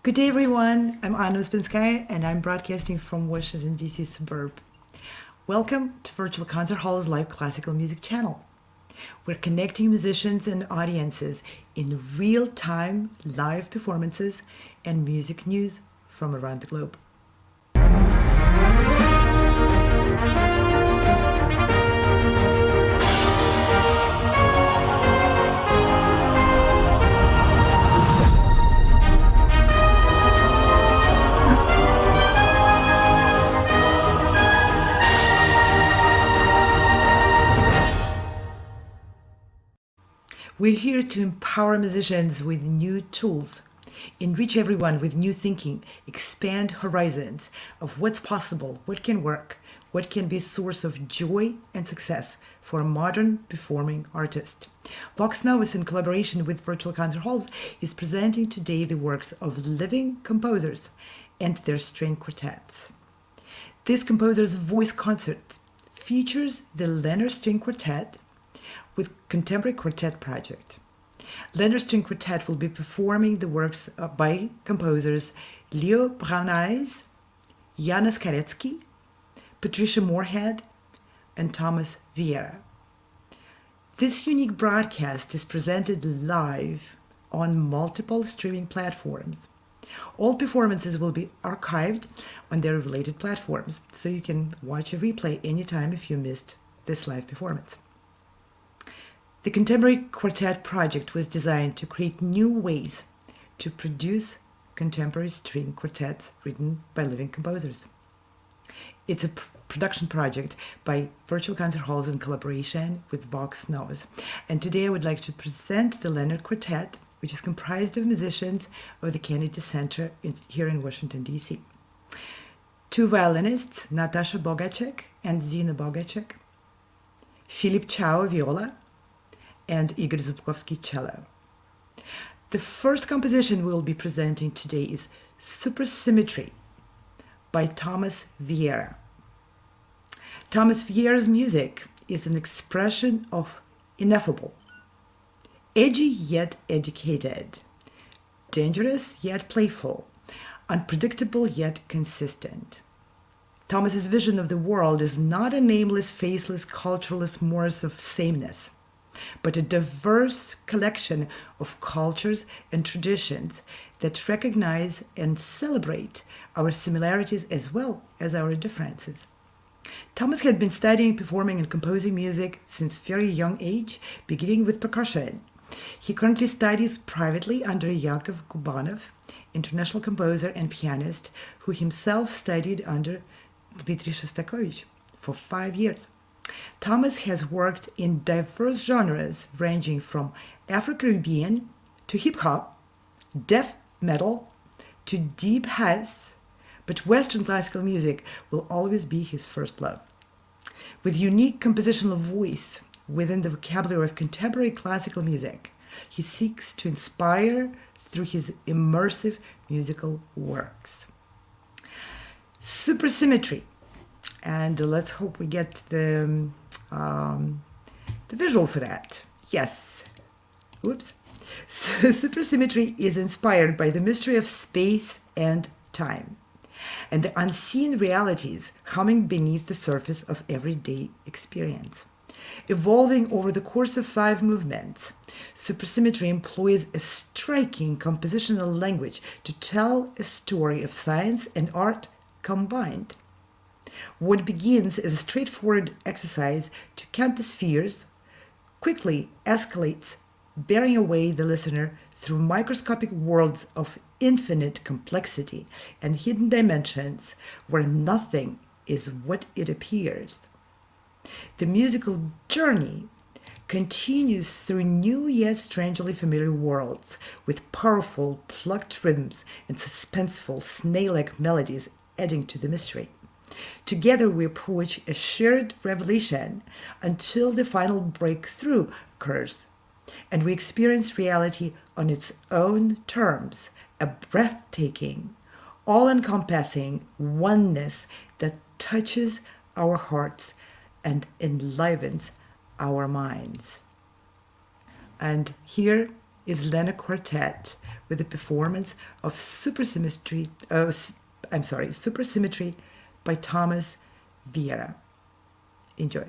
Good day, everyone. I'm Fedor Ouspensky, and I'm broadcasting from Washington, D.C. suburb. Welcome to Virtual Concert Hall's live classical music channel. We're connecting musicians and audiences in real-time live performances and music news from around the globe. We're here to empower musicians with new tools, enrich everyone with new thinking, expand horizons of what's possible, what can work, what can be a source of joy and success for a modern performing artist. Novus, in collaboration with Virtual Concert Halls, is presenting today the works of living composers and their string quartets. This composer's voice concert features the Lehner String Quartet with Contemporary Quartet Project. Lehner String Quartet will be performing the works by composers Brauneiss, Jana Skarecky, Patricia Morehead, and Thomas Vieira. This unique broadcast is presented live on multiple streaming platforms. All performances will be archived on their related platforms, so you can watch a replay anytime if you missed this live performance. The Contemporary Quartet Project was designed to create new ways to produce contemporary string quartets written by living composers. It's a production project by Virtual Concert Halls in collaboration with Novus. And today I would like to present the Lehner Quartet, which is comprised of musicians of the Kennedy Center here in Washington, D.C. Two violinists, Natasha Bogachek and Zino Bogachek, Philippe Chao, viola, and Igor Zubkovsky, cello. The first composition we'll be presenting today is Supersymmetry by Thomas Vieira. Thomas Vieira's music is an expression of ineffable, edgy yet educated, dangerous yet playful, unpredictable yet consistent. Thomas's vision of the world is not a nameless, faceless, culturalist morass of sameness, but a diverse collection of cultures and traditions that recognize and celebrate our similarities as well as our differences. Thomas had been studying, performing, and composing music since very young age, beginning with percussion. He currently studies privately under Yakov Gubanov, international composer and pianist, who himself studied under Dmitry Shostakovich for 5 years. Thomas has worked in diverse genres ranging from Afro-Caribbean to hip-hop, death metal to deep house, but Western classical music will always be his first love. With unique compositional voice within the vocabulary of contemporary classical music, he seeks to inspire through his immersive musical works. Supersymmetry. And let's hope we get the visual for that. Yes. Oops. So, supersymmetry is inspired by the mystery of space and time and the unseen realities humming beneath the surface of everyday experience. Evolving over the course of 5 movements, supersymmetry employs a striking compositional language to tell a story of science and art combined. What begins as a straightforward exercise to count the spheres quickly escalates, bearing away the listener through microscopic worlds of infinite complexity and hidden dimensions where nothing is what it appears. The musical journey continues through new yet strangely familiar worlds with powerful plucked rhythms and suspenseful snail-like melodies adding to the mystery. Together we approach a shared revelation until the final breakthrough occurs, and we experience reality on its own terms, a breathtaking, all-encompassing oneness that touches our hearts and enlivens our minds. And here is Lehner Quartet with the performance of Supersymmetry by Thomas Vieira. Enjoy.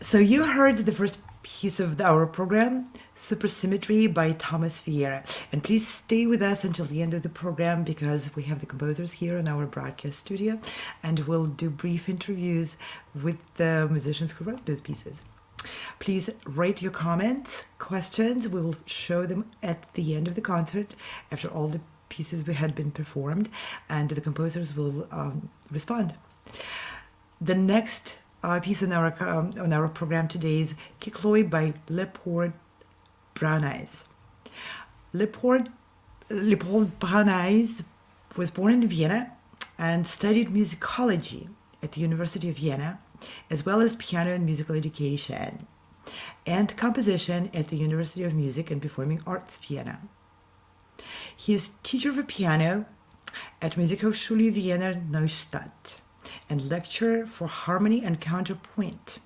So you heard the first piece of our program, Supersymmetry by Thomas Vieira. And please stay with us until the end of the program because we have the composers here in our broadcast studio and we'll do brief interviews with the musicians who wrote those pieces. Please write your comments, questions. We will show them at the end of the concert after all the pieces we had been performed, and the composers will respond. The next piece on our program today is Kykloi by Brauneiss. Leopold Brauneiss was born in Vienna and studied musicology at the University of Vienna, as well as piano and musical education, and composition at the University of Music and Performing Arts Vienna. He is teacher for piano at Musikhochschule Wiener Neustadt and lecturer for harmony and counterpoint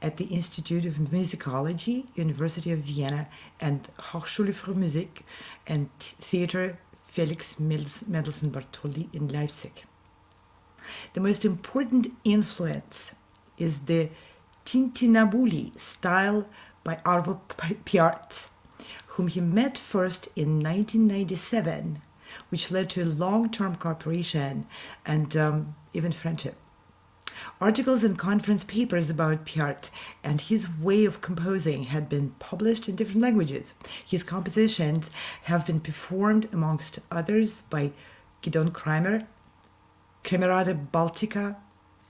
at the Institute of Musicology, University of Vienna, and Hochschule für Musik and Theater Felix Mendelssohn Bartholdy in Leipzig. The most important influence is the Tintinabuli style by Arvo Pärt, whom he met first in 1997, which led to long-term cooperation and even friendship. Articles and conference papers about Pärt and his way of composing had been published in different languages. His compositions have been performed, amongst others, by Gidon Kremer, Camerata Baltica,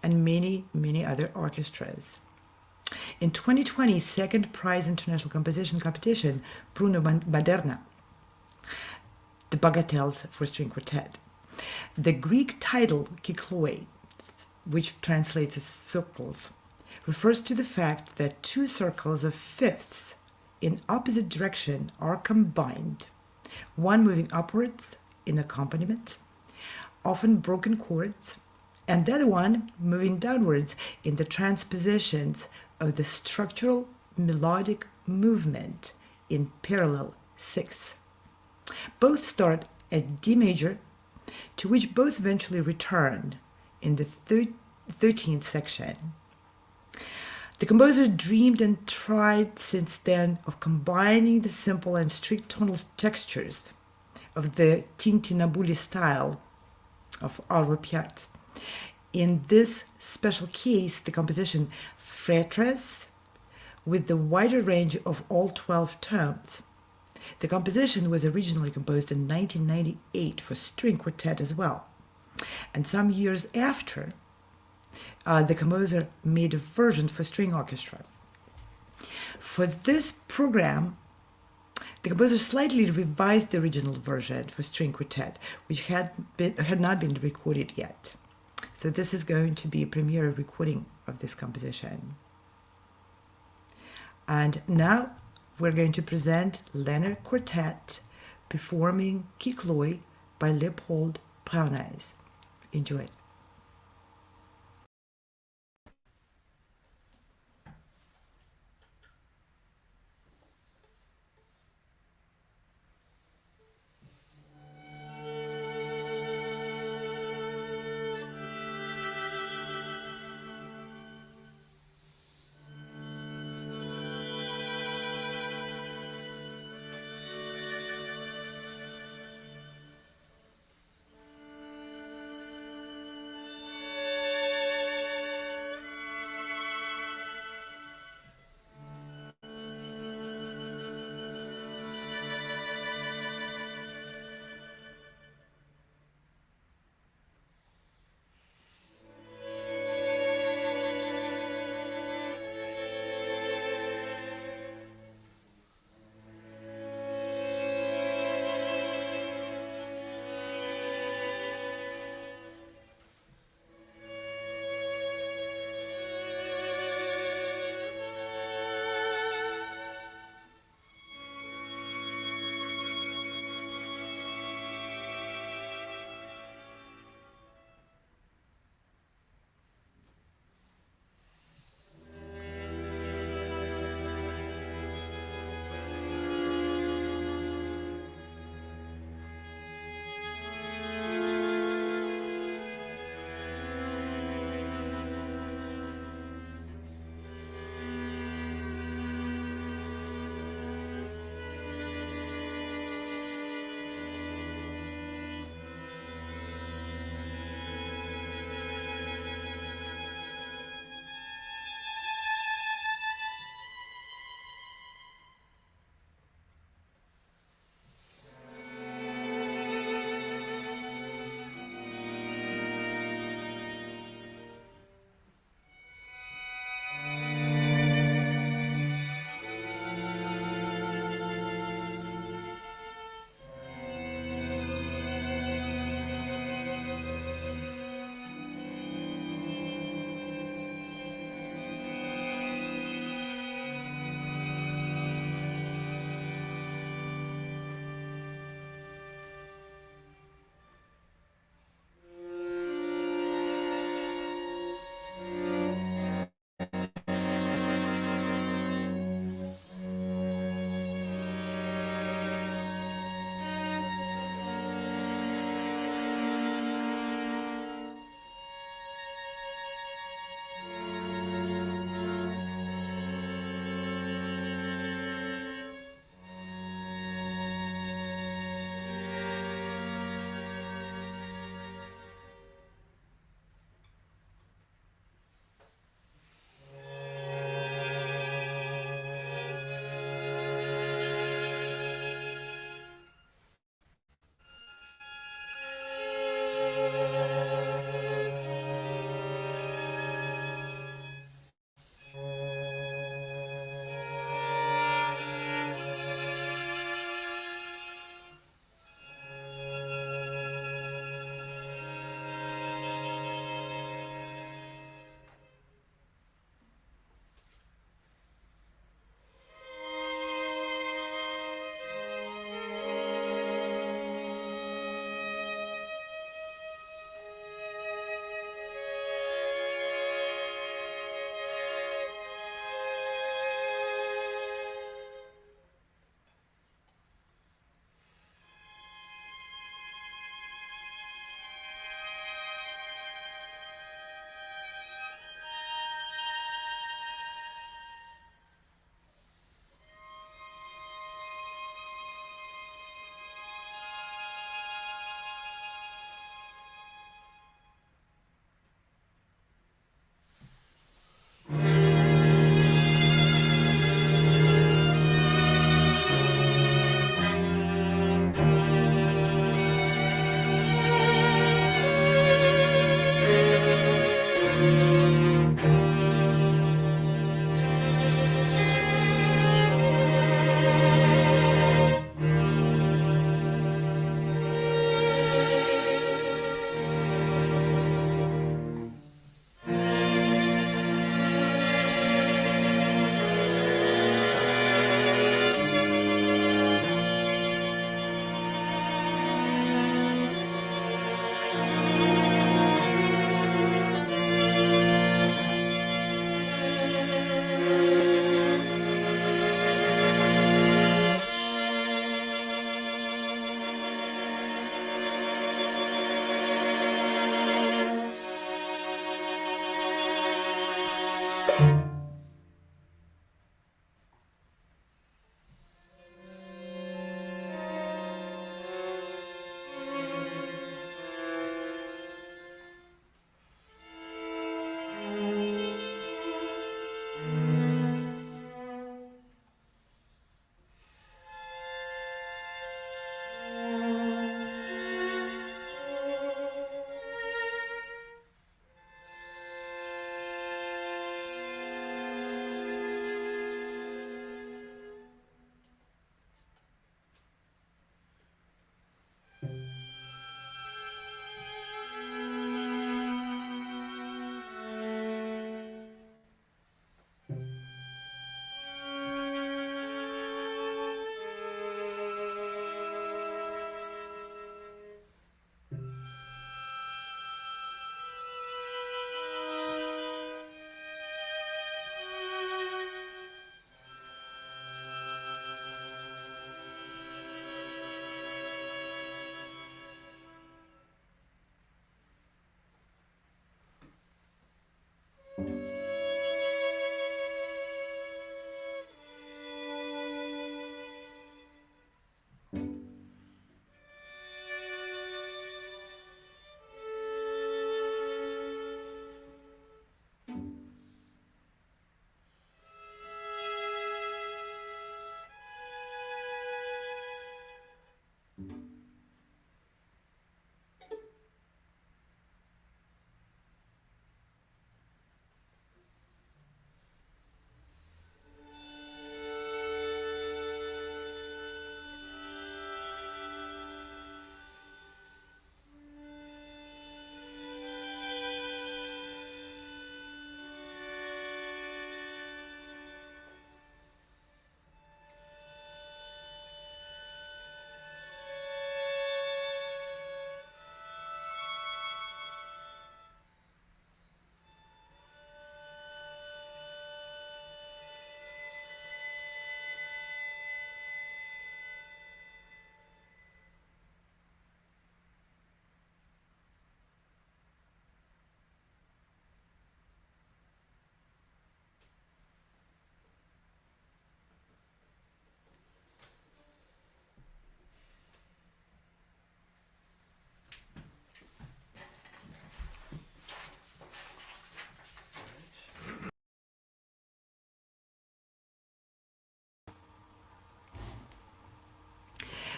and many, many other orchestras. In 2020, second prize international composition competition, Bruno Maderna, the Bagatelles for string quartet. The Greek title, Kykloi, which translates as circles, refers to the fact that two circles of fifths in opposite direction are combined, one moving upwards in accompaniment, often broken chords, and the other one moving downwards in the transpositions of the structural melodic movement in parallel sixths. Both start at D major, to which both eventually return in the 13th section. The composer dreamed and tried since then of combining the simple and strict tonal textures of the Tintinabuli style of Arvo Pärt. In this special case, the composition fretless with the wider range of all 12 tones. The composition was originally composed in 1998 for string quartet as well. And some years after, the composer made a version for string orchestra. For this program, the composer slightly revised the original version for string quartet, which had not been recorded yet. So this is going to be a premiere recording of this composition. And now we're going to present Lehner Quartet performing Kykloi by Leopold Brauneiss. Enjoy.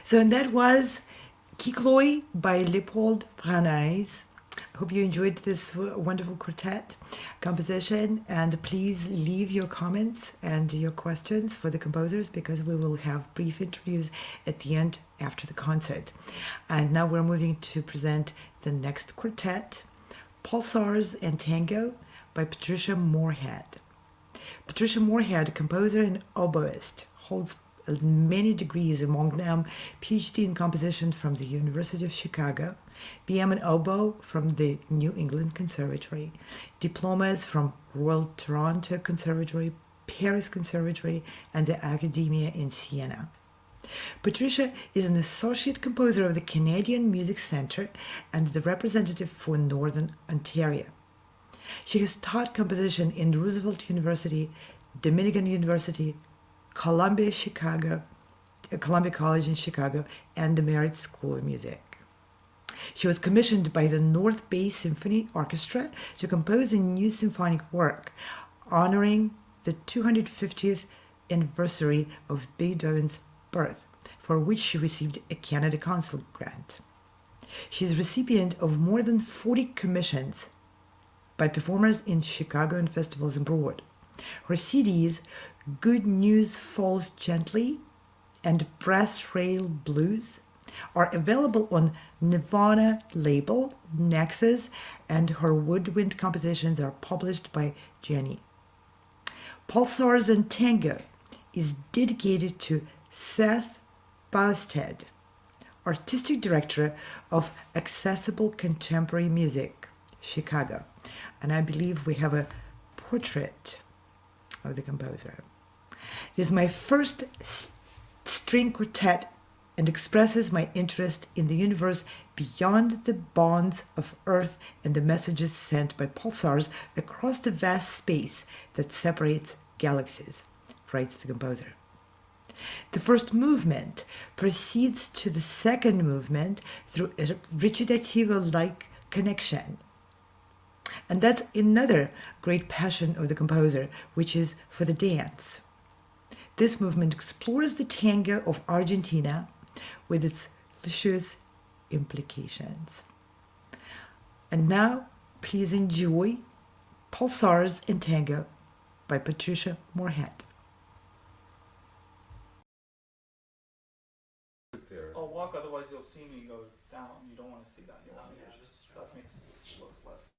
So, and that was Kykloi by Leopold Brauneiss. I hope you enjoyed this wonderful quartet composition, and please leave your comments and your questions for the composers, because we will have brief interviews at the end after the concert. And now we're moving to present the next quartet, Pulsars and Tango by Patricia Morehead. Patricia Morehead, composer and oboist, holds many degrees, among them PhD in composition from the University of Chicago, BM in oboe from the New England Conservatory, diplomas from Royal Toronto Conservatory, Paris Conservatory, and the Academia in Siena. Patricia is an associate composer of the Canadian Music Centre and the representative for Northern Ontario. She has taught composition in Roosevelt University, Dominican University, Columbia College in Chicago, and the Merit School of Music. She was commissioned by the North Bay Symphony Orchestra to compose a new symphonic work honoring the 250th anniversary of Beethoven's birth, for which she received a Canada Council grant. She is recipient of more than 40 commissions by performers in Chicago and festivals abroad. Her CDs, Good News Falls Gently and Brass Rail Blues, are available on Nirvana label, Nexus, and her woodwind compositions are published by Jenny. Pulsars and Tango is dedicated to Seth Bousted, Artistic Director of Accessible Contemporary Music, Chicago. And I believe we have a portrait of the composer. It is my first string quartet and expresses my interest in the universe beyond the bonds of Earth and the messages sent by pulsars across the vast space that separates galaxies, writes the composer. The first movement proceeds to the second movement through a recitativo-like connection. And that's another great passion of the composer, which is for the dance. This movement explores the tango of Argentina with its luscious implications. And now, please enjoy Pulsars and Tango by Patricia Morehead. I'll walk, otherwise you'll see me go down. You don't want to see that. You want me to just, that makes it looks less.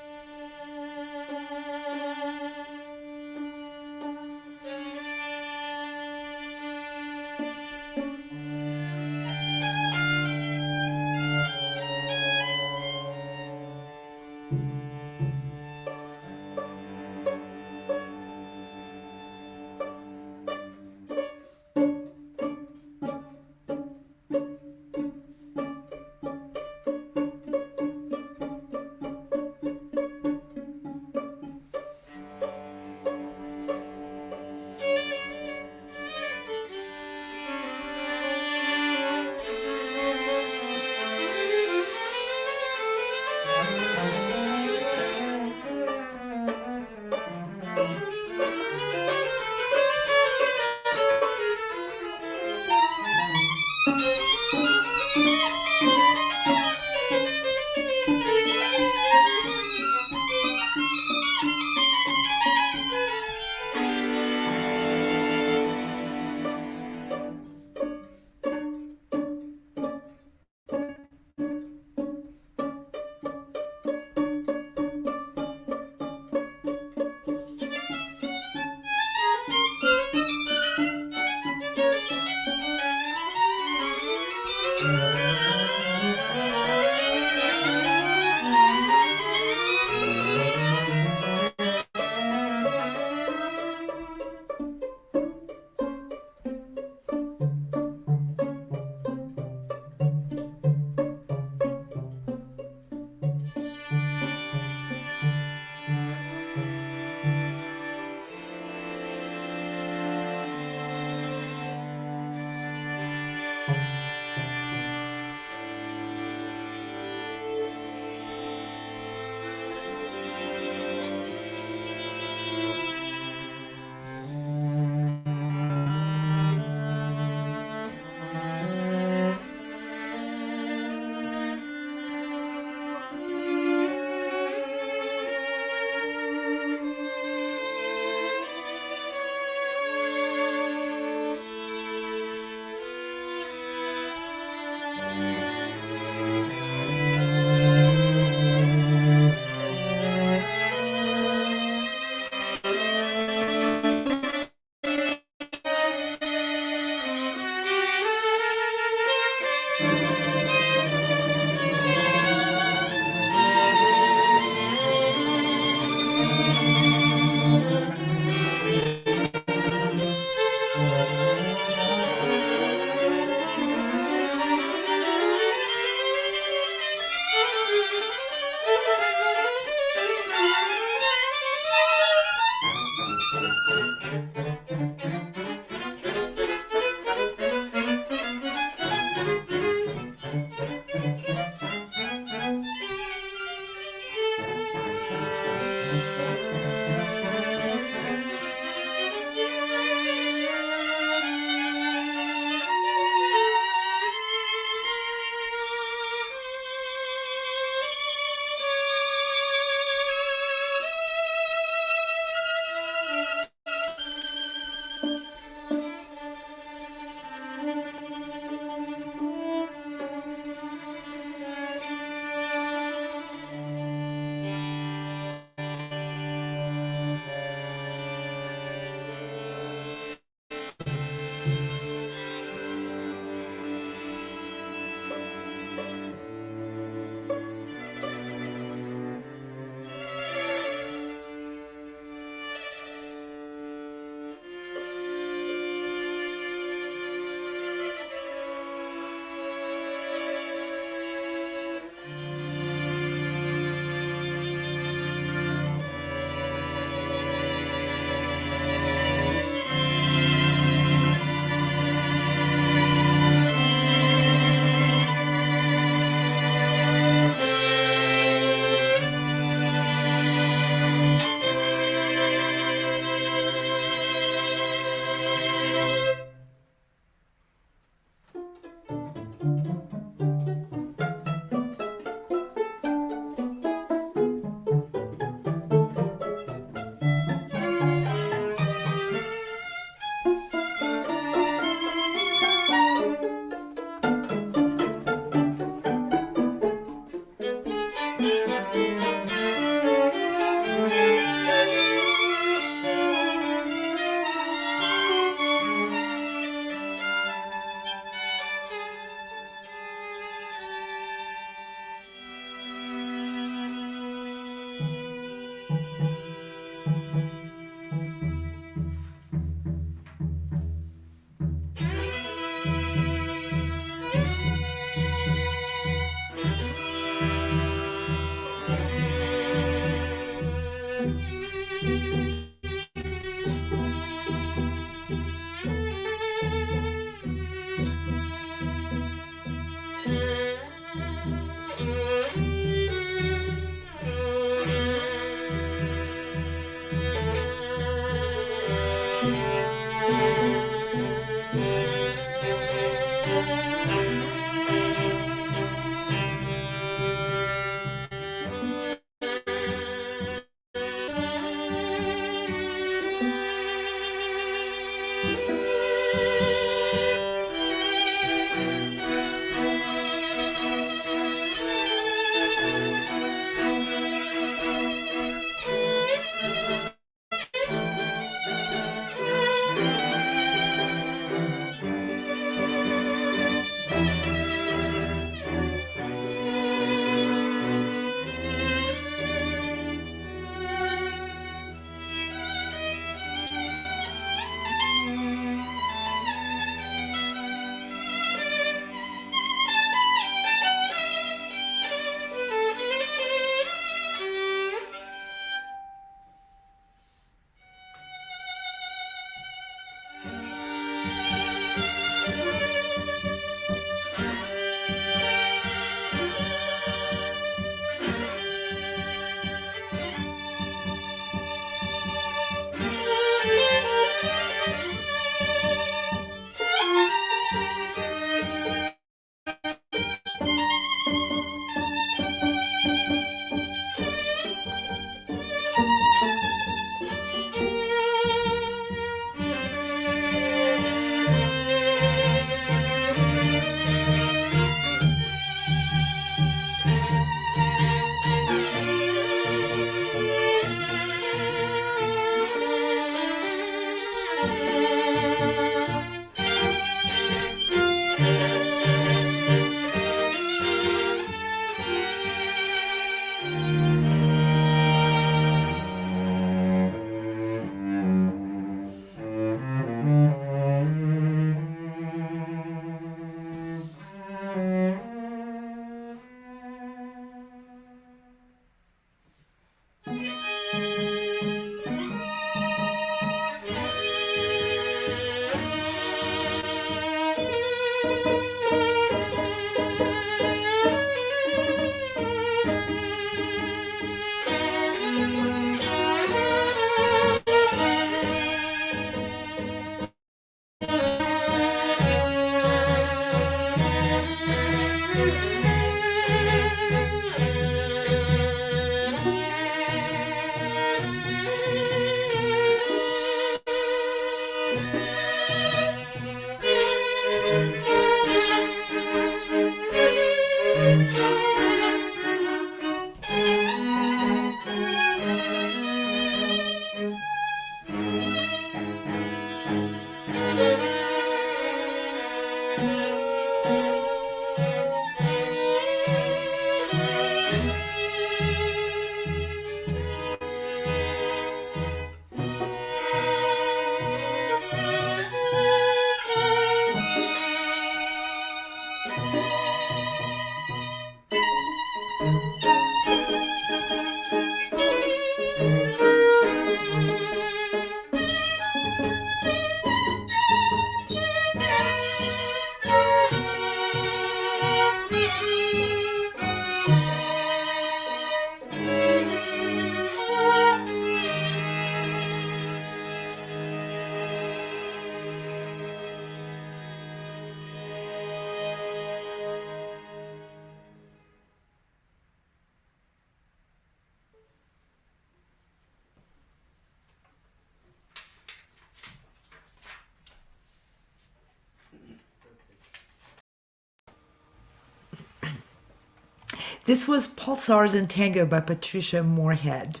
This was Pulsars and Tango by Patricia Morehead.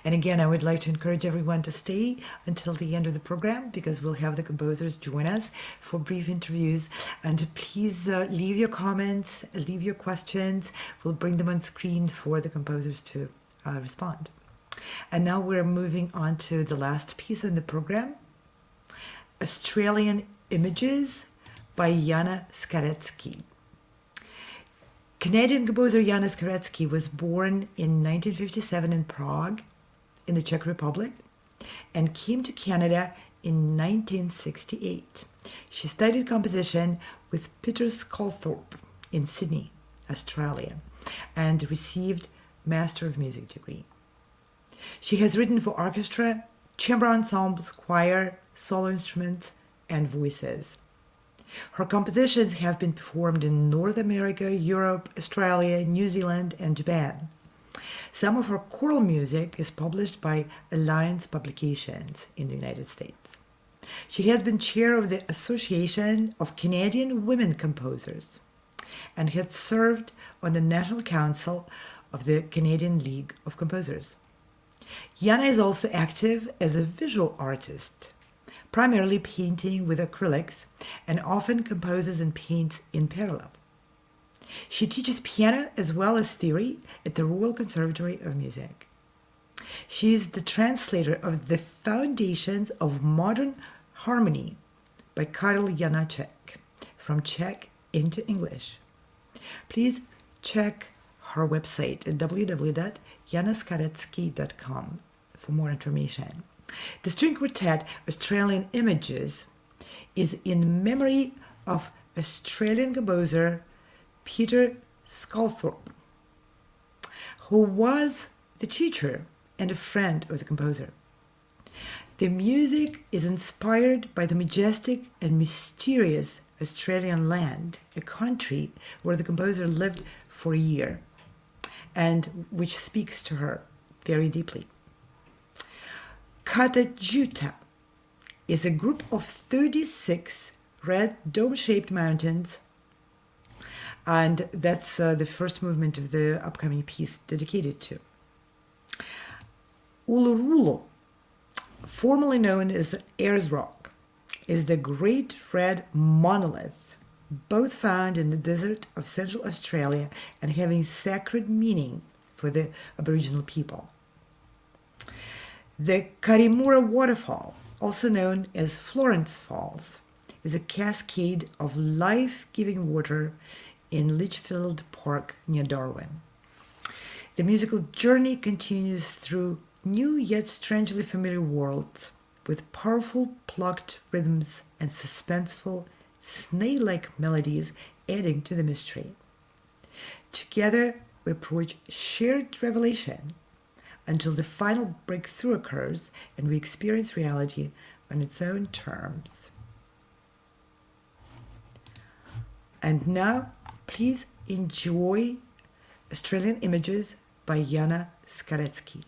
And again, I would like to encourage everyone to stay until the end of the program because we'll have the composers join us for brief interviews. And please leave your comments, leave your questions. We'll bring them on screen for the composers to respond. And now we're moving on to the last piece in the program, Australian Images by Jana Skarecky. Canadian composer Jana Skarecky was born in 1957 in Prague, in the Czech Republic, and came to Canada in 1968. She studied composition with Peter Sculthorpe in Sydney, Australia, and received Master of Music degree. She has written for orchestra, chamber ensembles, choir, solo instruments, and voices. Her compositions have been performed in North America, Europe, Australia, New Zealand, and Japan. Some of her choral music is published by Alliance Publications in the United States. She has been chair of the Association of Canadian Women Composers and has served on the National Council of the Canadian League of Composers. Jana is also active as a visual artist, primarily painting with acrylics, and often composes and paints in parallel. She teaches piano as well as theory at the Royal Conservatory of Music. She is the translator of The Foundations of Modern Harmony by Karl Janacek from Czech into English. Please check her website at www.janaskarecky.com for more information. The string quartet Australian Images is in memory of Australian composer Peter Sculthorpe, who was the teacher and a friend of the composer. The music is inspired by the majestic and mysterious Australian land, a country where the composer lived for a year, and which speaks to her very deeply. Kata Tjuta is a group of 36 red dome-shaped mountains, and that's the first movement of the upcoming piece dedicated to. Uluru, formerly known as Ayers Rock, is the great red monolith, both found in the desert of Central Australia and having sacred meaning for the Aboriginal people. The Karrimurra Waterfall, also known as Florence Falls, is a cascade of life-giving water in Litchfield Park near Darwin. The musical journey continues through new yet strangely familiar worlds with powerful plucked rhythms and suspenseful, snail-like melodies adding to the mystery. Together, we approach shared revelation until the final breakthrough occurs and we experience reality on its own terms. And now, please enjoy Australian Images by Jana Skarecky.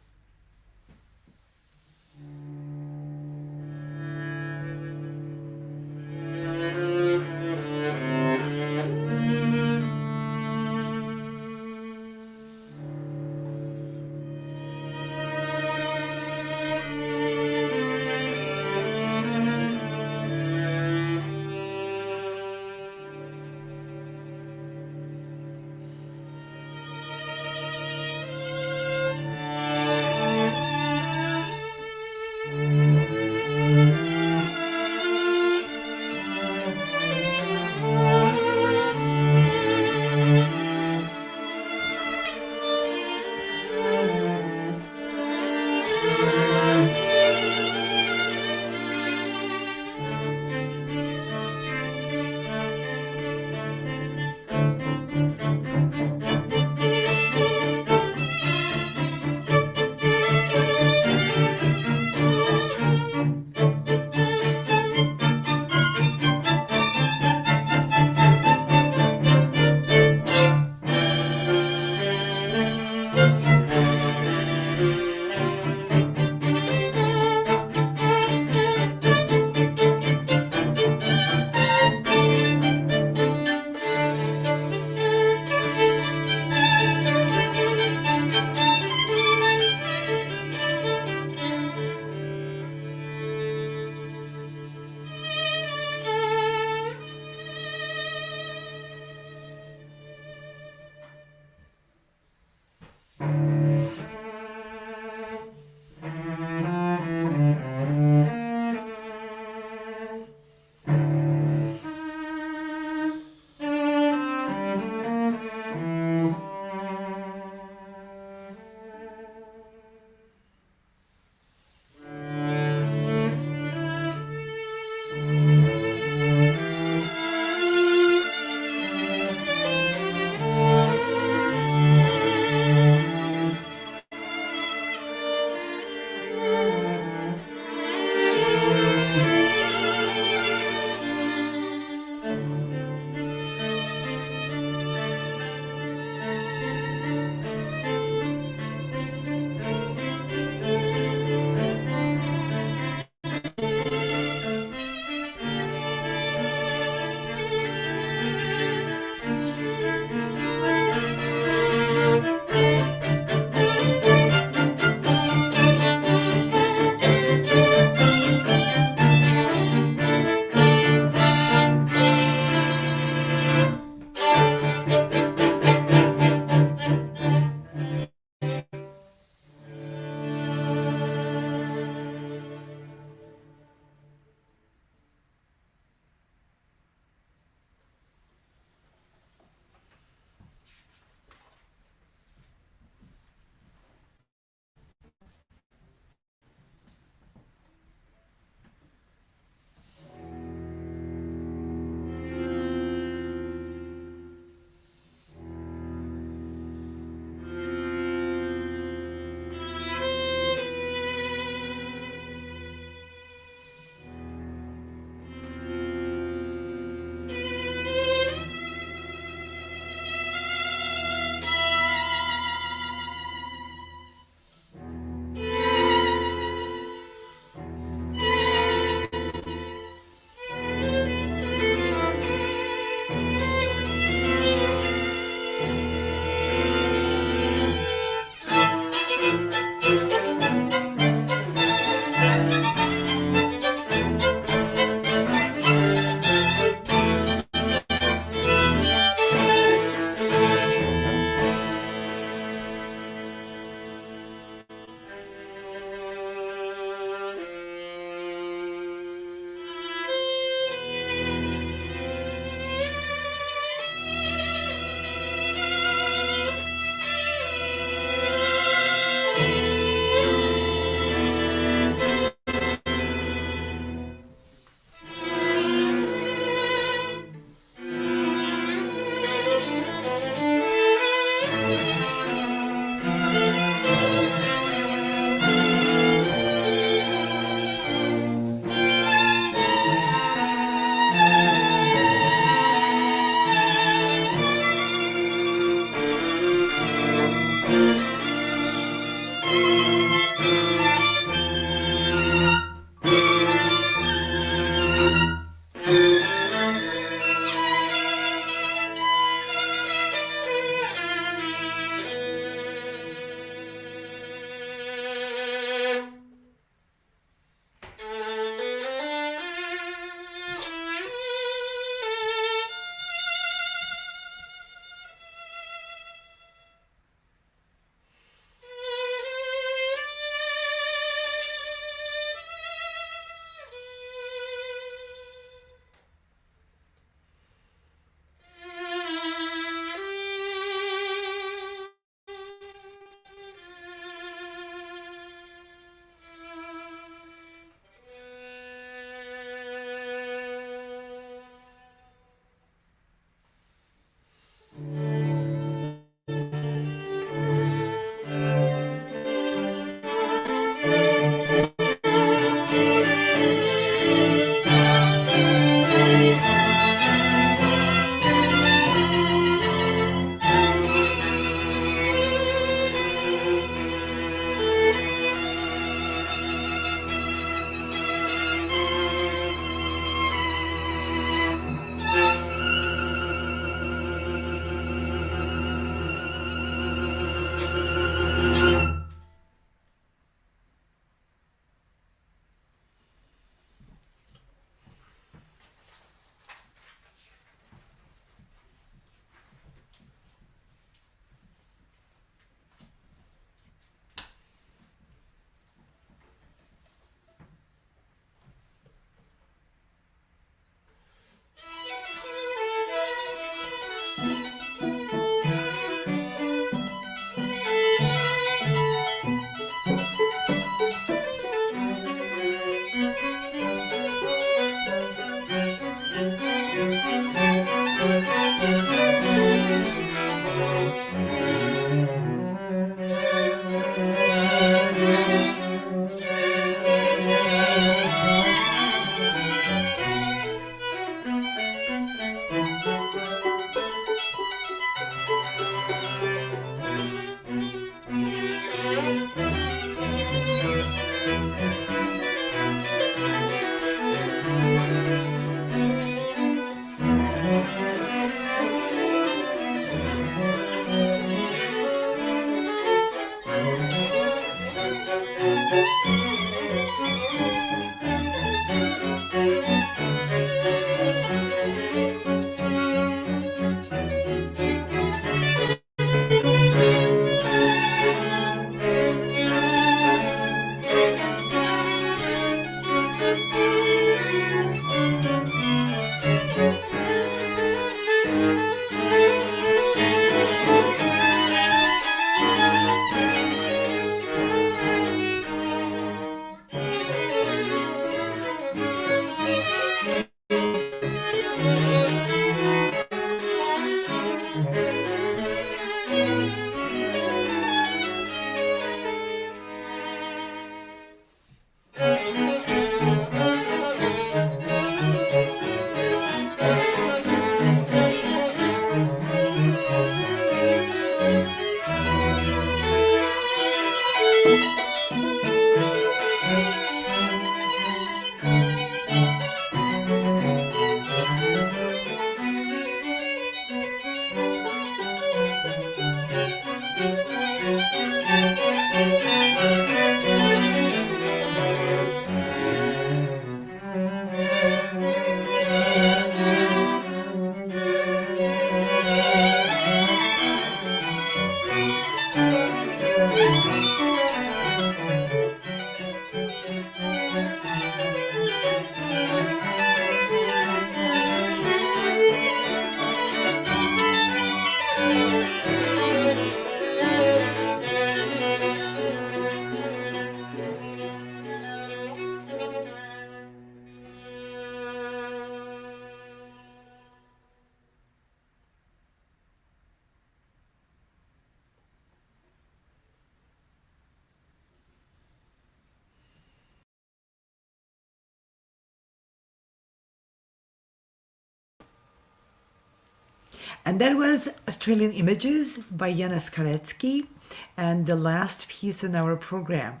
And that was Australian Images by Jana Skarecky, and the last piece in our program.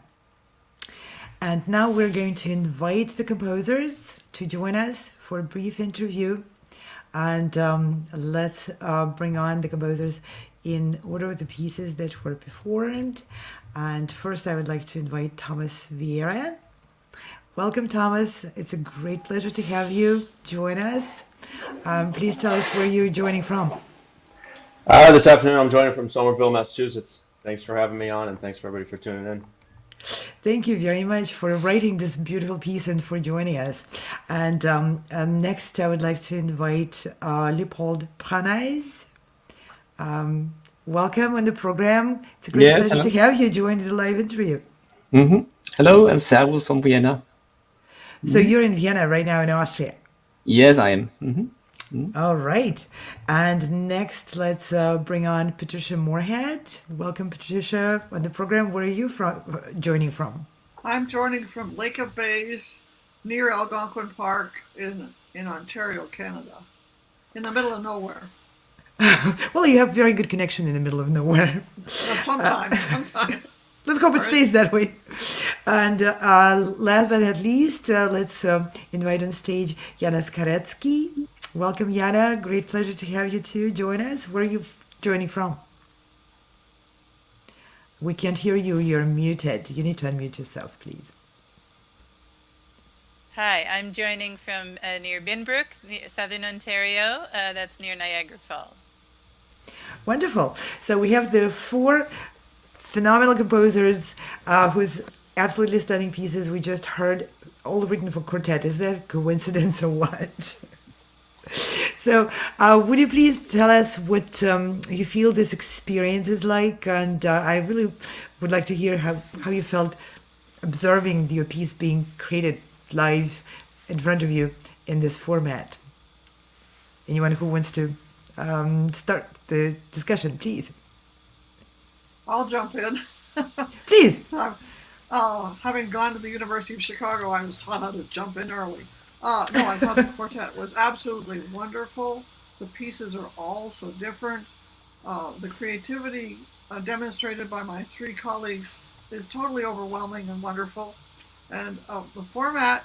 And now we're going to invite the composers to join us for a brief interview. And let's bring on the composers in order of the pieces that were performed. And first, I would like to invite Thomas Vieira. Welcome, Thomas. It's a great pleasure to have you join us. Please tell us where you're joining from. This afternoon, I'm joining from Somerville, Massachusetts. Thanks for having me on, and thanks for everybody for tuning in. Thank you very much for writing this beautiful piece and for joining us. And next, I would like to invite Leopold Brauneiss. Welcome on the program. It's a great pleasure to have you join the live interview. Hello, and servus from Vienna. So you're in Vienna right now in Austria? Yes, I am. All right. And next, let's bring on Patricia Morehead. Welcome, Patricia, on the program. Where are you joining from? I'm joining from Lake of Bays, near Algonquin Park in Ontario, Canada, in the middle of nowhere. Well, you have very good connection in the middle of nowhere. But sometimes. Let's hope it stays that way. And last but not least, let's invite on stage Jana Skarecky. Welcome, Jana. Great pleasure to have you too join us. Where are you joining from? We can't hear you. You're muted. You need to unmute yourself, please. Hi, I'm joining from near Binbrook, southern Ontario. That's near Niagara Falls. Wonderful. So we have the four phenomenal composers whose absolutely stunning pieces we just heard, all written for quartet. Is that a coincidence or what? So would you please tell us what you feel this experience is like? And I really would like to hear how you felt observing your piece being created live in front of you in this format. Anyone who wants to start the discussion, please. I'll jump in. Please. Having gone to the University of Chicago, I was taught how to jump in early. No, I thought the quartet was absolutely wonderful. The pieces are all so different. The creativity demonstrated by my three colleagues is totally overwhelming and wonderful. And the format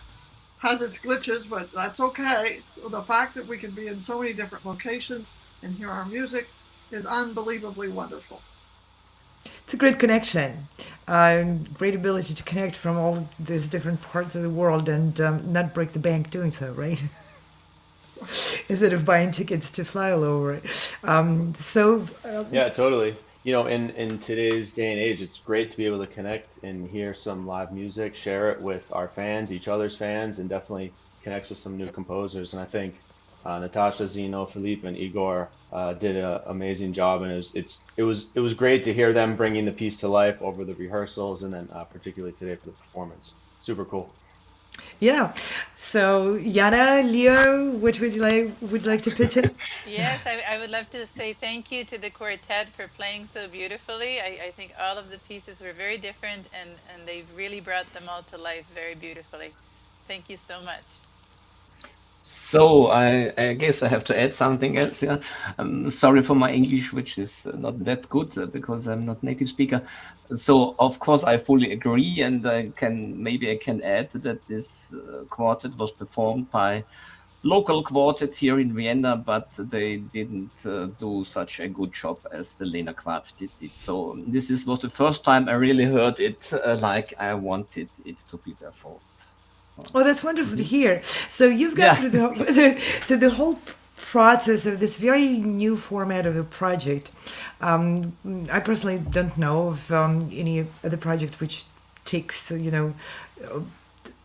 has its glitches, but that's okay. The fact that we can be in so many different locations and hear our music is unbelievably wonderful. It's a great connection, great ability to connect from all these different parts of the world and not break the bank doing so, right? Instead of buying tickets to fly all over. Yeah, totally. You know, in today's day and age, it's great to be able to connect and hear some live music, share it with our fans, each other's fans, and definitely connect with some new composers. And I think Natasha, Zino, Philippe, and Igor did an amazing job, and it was great to hear them bringing the piece to life over the rehearsals, and then particularly today for the performance. Super cool. Yeah. So Jana, Leo, what would you like to pitch in? Yes, I would love to say thank you to the quartet for playing so beautifully. I think all of the pieces were very different, and they really brought them all to life very beautifully. Thank you so much. So I guess I have to add something else. Yeah, I'm sorry for my English, which is not that good because I'm not native speaker. So of course I fully agree, and I can add that this quartet was performed by local quartet here in Vienna, but they didn't do such a good job as the Lehner Quartet did. So this was the first time I really heard it like I wanted it to be performed. Oh, that's wonderful to hear. So you've gone through the whole process of this very new format of the project. I personally don't know of any other project which takes,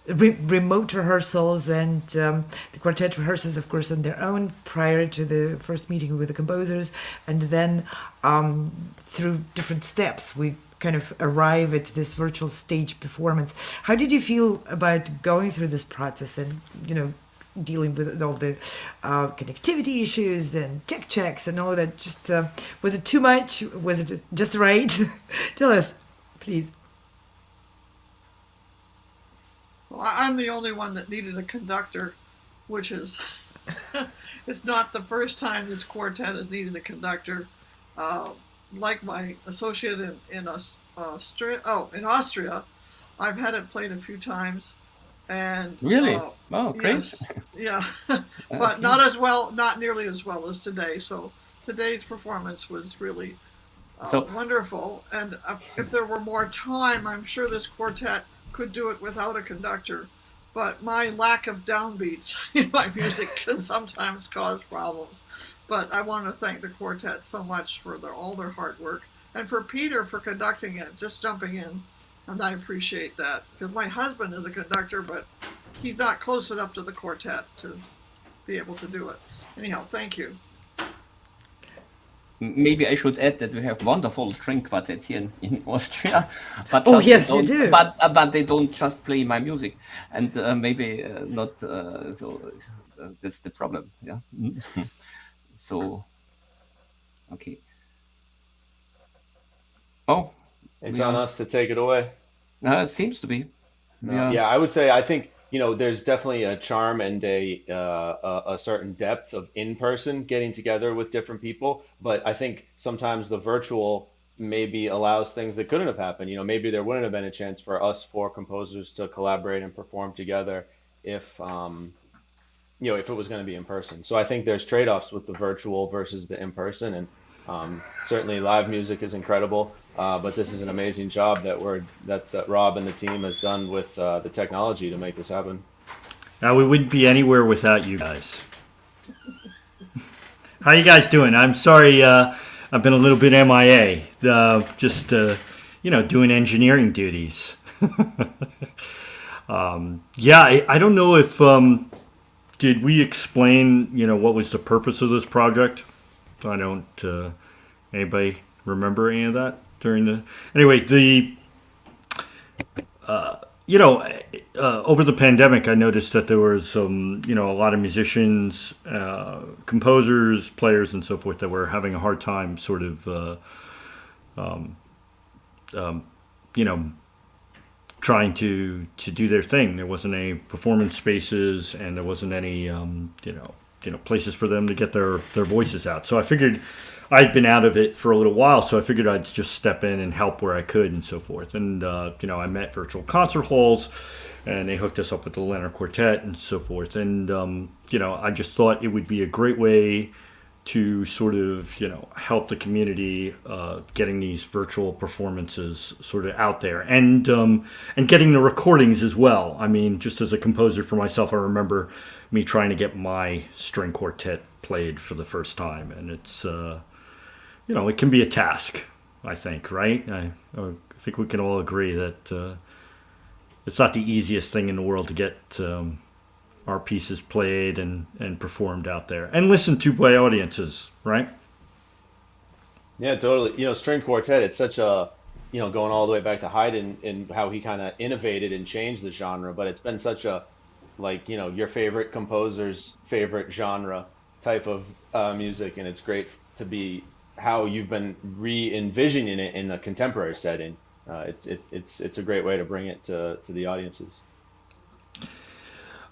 remote rehearsals, and the quartet rehearses, of course, on their own prior to the first meeting with the composers, and then through different steps we kind of arrive at this virtual stage performance. How did you feel about going through this process and dealing with all the connectivity issues and tech checks and all that? Just was it too much? Was it just right? Tell us, please. Well, I'm the only one that needed a conductor, which is it's not the first time this quartet has needed a conductor. Like my associate in Austria, I've had it played a few times, and really, oh, great, yes, yeah, but not nearly as well as today. So today's performance was really wonderful, and if there were more time, I'm sure this quartet could do it without a conductor, but my lack of downbeats in my music can sometimes cause problems. But I want to thank the quartet so much for all their hard work, and for Peter for conducting it, just jumping in, and I appreciate that, because my husband is a conductor, but he's not close enough to the quartet to be able to do it. Anyhow, thank you. Maybe I should add that we have wonderful string quartets here in Austria. But yes, you do. But they don't just play my music, and maybe not. So that's the problem. Yeah. So, okay. Oh, it's on us to take it away. It seems to be. Yeah, I would say I think there's definitely a charm and a certain depth of in-person getting together with different people, but I think sometimes the virtual maybe allows things that couldn't have happened. Maybe there wouldn't have been a chance for us four composers to collaborate and perform together if if it was going to be in person. So I think there's trade-offs with the virtual versus the in-person, and certainly live music is incredible, but this is an amazing job that Rob and the team has done with the technology to make this happen. Now, we wouldn't be anywhere without you guys. How you guys doing? I'm sorry, I've been a little bit MIA, just doing engineering duties. I don't know if did we explain what was the purpose of this project? I don't. Anybody remember any of that during the? Anyway, over the pandemic, I noticed that there was a lot of musicians, composers, players, and so forth that were having a hard time, sort of, trying to do their thing. There wasn't any performance spaces, and there wasn't any, places for them to get their voices out. So I figured I'd been out of it for a little while, so I figured I'd just step in and help where I could and so forth. And, I met Virtual Concert Halls, and they hooked us up with the Lehner Quartet and so forth. And, I just thought it would be a great way to sort of, help the community getting these virtual performances sort of out there, and getting the recordings as well. I mean, just as a composer for myself, I remember me trying to get my string quartet played for the first time, and it's it can be a task, I think, right? I think we can all agree that it's not the easiest thing in the world to get our pieces played and performed out there and listened to by audiences, right? Yeah, totally. String quartet, it's such a, going all the way back to Haydn and how he kind of innovated and changed the genre, but it's been such a, your favorite composer's favorite genre type of music, and it's great to be how you've been re-envisioning it in a contemporary setting. It's a great way to bring it to the audiences.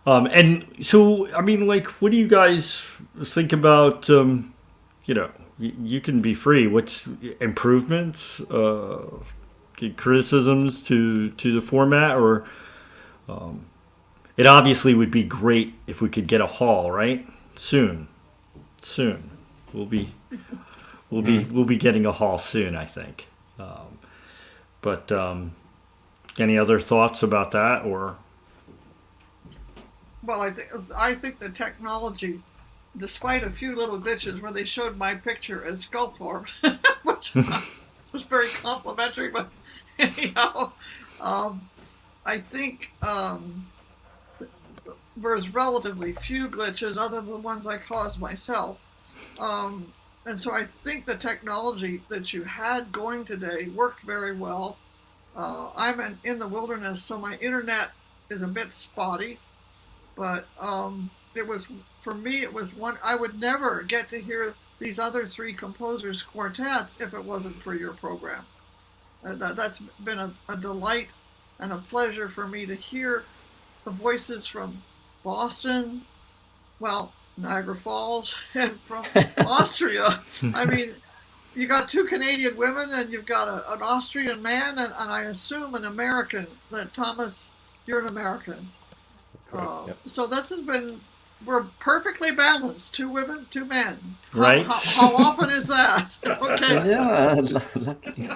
And so, I mean, what do you guys think about, you can be free. What's improvements, criticisms to the format, or it obviously would be great if we could get a hall, right? Soon. We'll be getting a hall soon, I think. But any other thoughts about that, or? Well, I think the technology despite a few little glitches where they showed my picture as Sculthorpe, which was very complimentary, but anyhow, I think there's relatively few glitches other than the ones I caused myself. And so I think the technology that you had going today worked very well. I'm in the wilderness, so my internet is a bit spotty, but it was, for me, it was one, I would never get to hear these other three composers' quartets if it wasn't for your program. That's been a delight and a pleasure for me to hear the voices from Boston, well, Niagara Falls, and from Austria. I mean, you got two Canadian women and you've got an Austrian man and I assume an American. That Thomas, you're an American. Yep. So this has been, we're perfectly balanced. 2 women, 2 men. Right. How often is that? Okay. Yeah, lucky.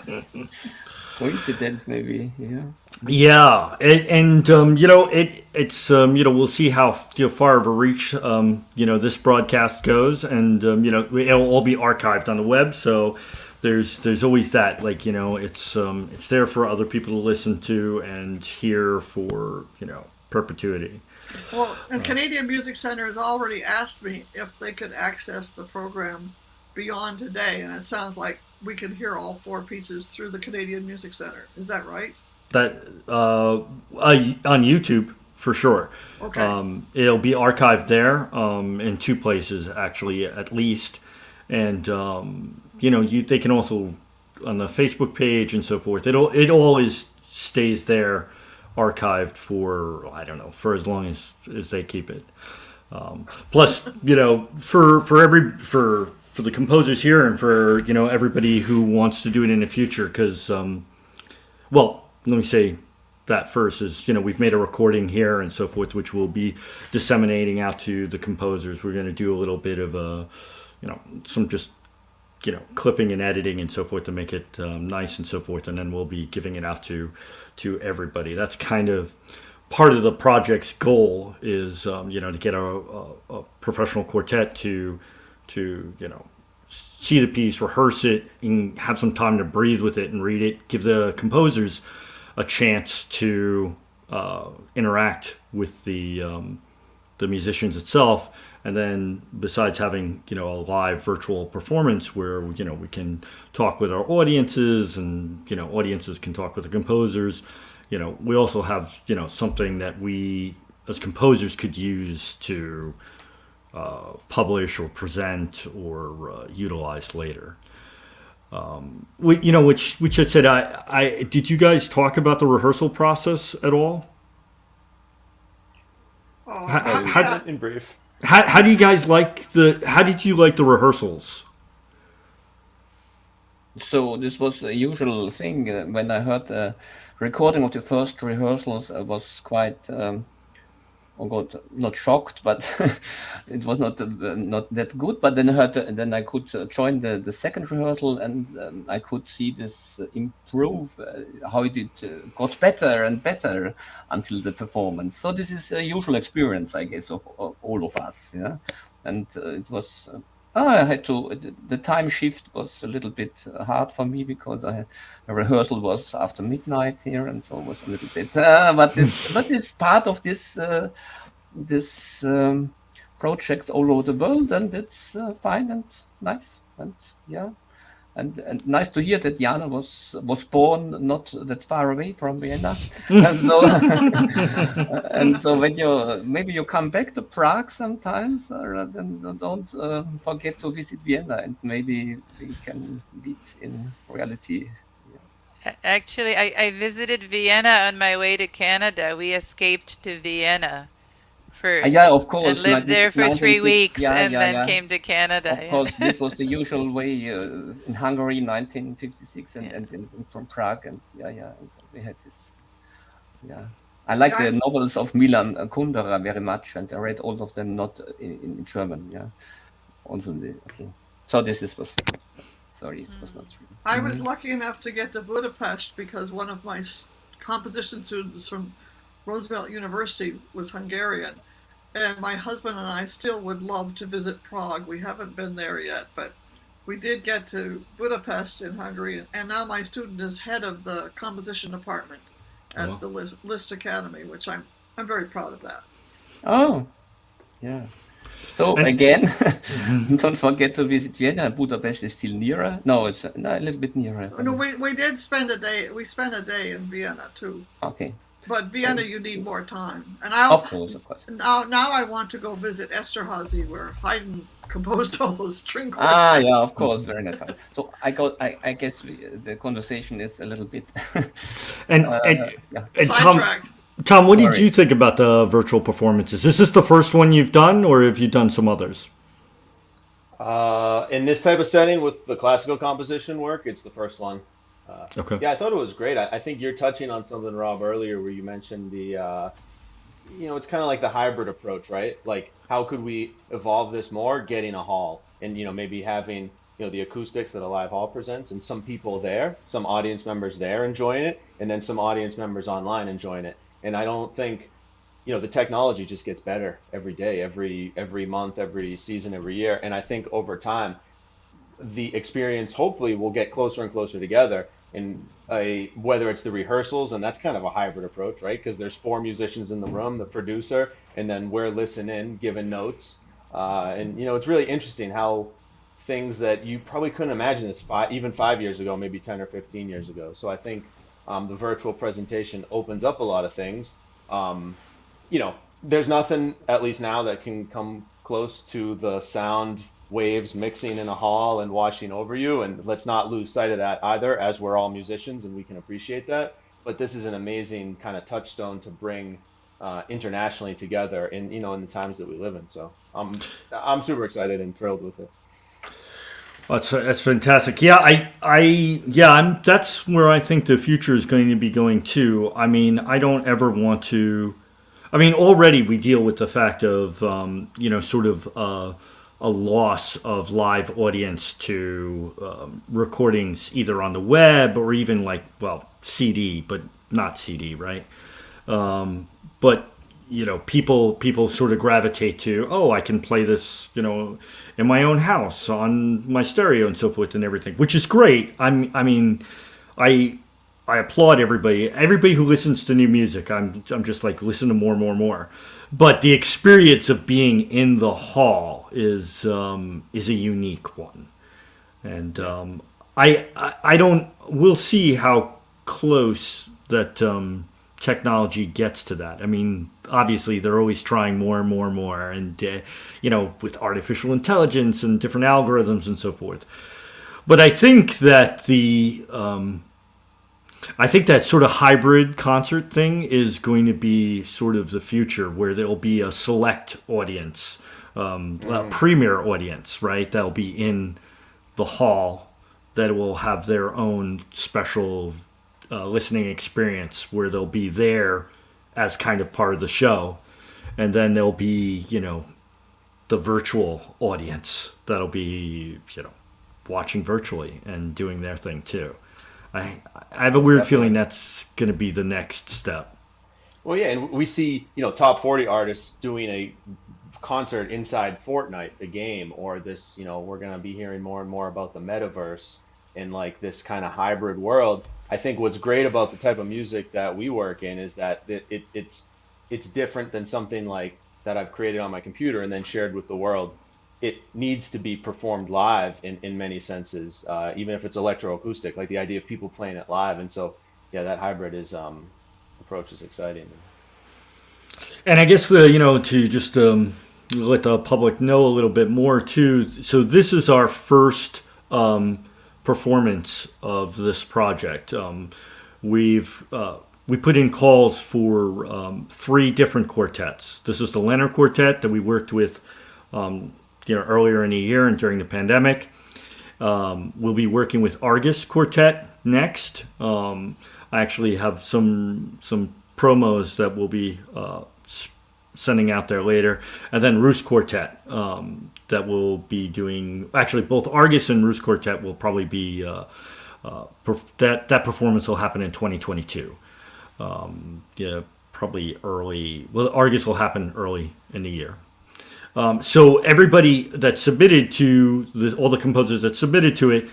Coincidence, maybe. Yeah. Yeah, it's we'll see how far of a reach this broadcast goes, and it'll all be archived on the web. So there's always that, it's there for other people to listen to and hear for perpetuity. Well, and Canadian Music Center has already asked me if they could access the program beyond today, and it sounds like we can hear all 4 pieces through the Canadian Music Center. Is that right? That on YouTube for sure. Okay. It'll be archived there in 2 places actually at least, and they can also on the Facebook page and so forth. It always stays there archived for for as long as they keep it. Plus for the composers here and for everybody who wants to do it in the future, because let me say that first is we've made a recording here and so forth, which we'll be disseminating out to the composers. We're going to do a little bit of some just clipping and editing and so forth to make it nice and so forth, and then we'll be giving it out to everybody. That's kind of part of the project's goal is to get a professional quartet to see the piece, rehearse it, and have some time to breathe with it and read it, give the composers a chance to interact with the musicians itself, and then besides having a live virtual performance where we can talk with our audiences and audiences can talk with the composers, we also have something that we as composers could use to publish or present or utilize later. Which I said, I did you guys talk about the rehearsal process at all? In brief. How do you guys how did you like the rehearsals? So this was the usual thing. When I heard the recording of the first rehearsals, I was quite not shocked, but it was not that good. But then I could join the second rehearsal, and I could see this improve, how it got better and better until the performance. So this is a usual experience, I guess, of all of us. Yeah, and it was. I had to. The time shift was a little bit hard for me because the rehearsal was after midnight here, and so it was a little bit. But this part of this project all over the world, and it's fine and nice, and yeah, and nice to hear that Jana was born not that far away from Vienna, and so when you come back to Prague sometimes, then don't forget to visit Vienna, and maybe we can meet in reality. Actually, I visited Vienna on my way to Canada. We escaped to Vienna first. Yeah, of course. And lived there for 3 weeks, and then came to Canada. Of course, this was the usual way in Hungary, 1956, and from Prague, and and we had this. Yeah, I like the novels of Milan Kundera very much, and I read all of them not in German. Yeah, also So this was. Sorry, it was not true. I was lucky enough to get to Budapest because one of my composition students from Roosevelt University was Hungarian. and my husband and I still would love to visit Prague. We haven't been there yet, but we did get to Budapest in Hungary, and now my student is head of the composition department at the Liszt Academy, which I'm very proud of that. Oh, yeah. So again, don't forget to visit Vienna. Budapest is still nearer. No, it's a little bit nearer. No, we did spend a day. We spent a day in Vienna too. Okay. But Vienna, you need more time. And of course. Now I want to go visit Esterhazy, where Haydn composed all those string quartets. Yeah, of course, very nice. So I guess the conversation is a little bit and Tom, what did you think about the virtual performances? Is this the first one you've done, or have you done some others? In this type of setting with the classical composition work, it's the first one. Okay. Yeah, I thought it was great. I think you're touching on something, Rob, earlier where you mentioned the, it's kind of like the hybrid approach, right? Like, how could we evolve this more, getting a hall and, maybe having, the acoustics that a live hall presents and some people there, some audience members there enjoying it, and then some audience members online enjoying it. And I don't think, the technology just gets better every day, every month, every season, every year. And I think over time, the experience hopefully will get closer and closer together. And whether it's the rehearsals, and that's kind of a hybrid approach, right? Because there's 4 musicians in the room, the producer, and then we're listening, giving notes. And it's really interesting how things that you probably couldn't imagine this even 5 years ago, maybe 10 or 15 years ago. So I think the virtual presentation opens up a lot of things. There's nothing, at least now, that can come close to the sound waves mixing in a hall and washing over you, and let's not lose sight of that either, as we're all musicians and we can appreciate that. But this is an amazing kind of touchstone to bring internationally together in the times that we live in. So I'm super excited and thrilled with it. That's fantastic. Yeah, that's where I think the future is going to be going too. I mean, I don't ever want to. I mean, already we deal with the fact of sort of a loss of live audience to recordings either on the web or even CD, but not CD, right? But people sort of gravitate to, I can play this, in my own house on my stereo and so forth and everything, which is great. I applaud everybody who listens to new music. I'm just like, listen to more. But the experience of being in the hall is a unique one, and we'll see how close that technology gets to that. I mean, obviously they're always trying more and more, and with artificial intelligence and different algorithms and so forth. But I think that that sort of hybrid concert thing is going to be sort of the future, where there'll be a select audience, a premier audience, right? That'll be in the hall, that will have their own special listening experience, where they'll be there as kind of part of the show. And then there'll be, the virtual audience that'll be, watching virtually and doing their thing too. I have a weird feeling that's going to be the next step. Well, yeah, and we see, top 40 artists doing a concert inside Fortnite, the game, or this, we're going to be hearing more and more about the metaverse and like this kind of hybrid world. I think what's great about the type of music that we work in is that it's different than something like that I've created on my computer and then shared with the world. It needs to be performed live in many senses, even if it's electroacoustic, like the idea of people playing it live. And so, yeah, that hybrid approach is exciting. And I guess to just let the public know a little bit more too. So this is our first performance of this project. We put in calls for 3 different quartets. This is the Lehner Quartet that we worked with earlier in the year and during the pandemic. We'll be working with Argus Quartet next. I actually have some promos that we'll be sending out there later. And then Rus Quartet that will be doing... Actually, both Argus and Rus Quartet will probably be... that performance will happen in 2022. probably early. Well, Argus will happen early in the year. So everybody that submitted to all the composers that submitted to it,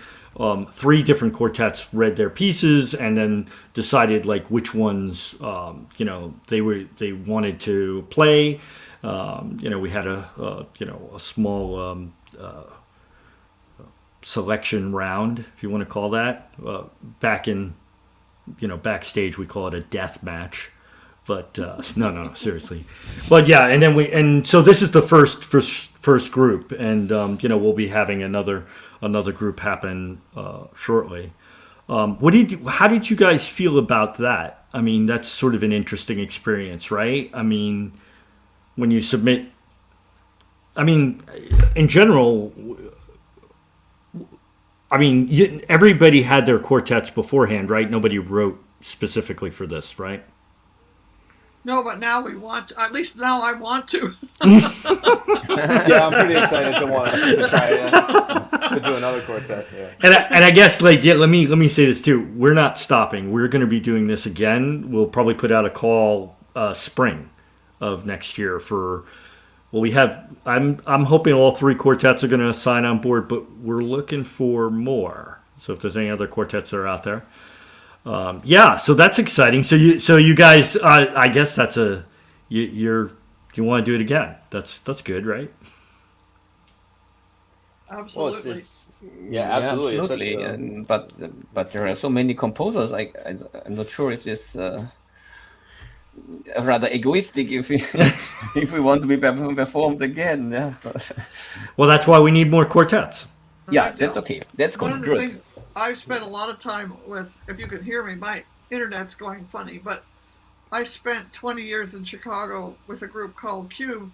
3 different quartets read their pieces and then decided like which ones they wanted to play. We had a small selection round, if you want to call that. Backstage we call it a death match. But no, seriously. But yeah, and so this is the first group, and we'll be having another group happen shortly. How did you guys feel about that? I mean, that's sort of an interesting experience, right? I mean, when you submit, I mean, in general, I mean, everybody had their quartets beforehand, right? Nobody wrote specifically for this, right? No, but now we want to, at least now I want to. Yeah, I'm pretty excited to try to do another quartet. Yeah. And I guess let me say this too. We're not stopping. We're going to be doing this again. We'll probably put out a call spring of next year for. Well, we have. I'm hoping all 3 quartets are going to sign on board, but we're looking for more. So if there's any other quartets that are out there. So that's exciting. So you guys, I guess that's you want to do it again. That's good, right? Absolutely. Absolutely. But there are so many composers. I'm not sure if this rather egoistic if we if we want to be performed again. Yeah. Well, that's why we need more quartets. Yeah, that's okay. That's one good. of the things I've spent a lot of time with, if you can hear me, my internet's going funny, but I spent 20 years in Chicago with a group called Cube